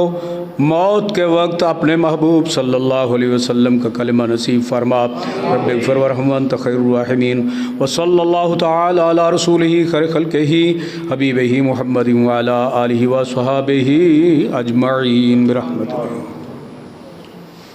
मौत के वक्त अपने महबूब सल्लल्लाहु अलैहि वसल्लम का कलिमा नसीब फरमा। रब्बिग़फ़िर वरहम व अन्त खैरुर राहिमीन व सल्लल्लाहु तआला अला रसूलिही खैर खल्क़िही हबीबिही मुहम्मदिन व अला आलिहि व स्वहाबिही अजमईन बिरहमतिक।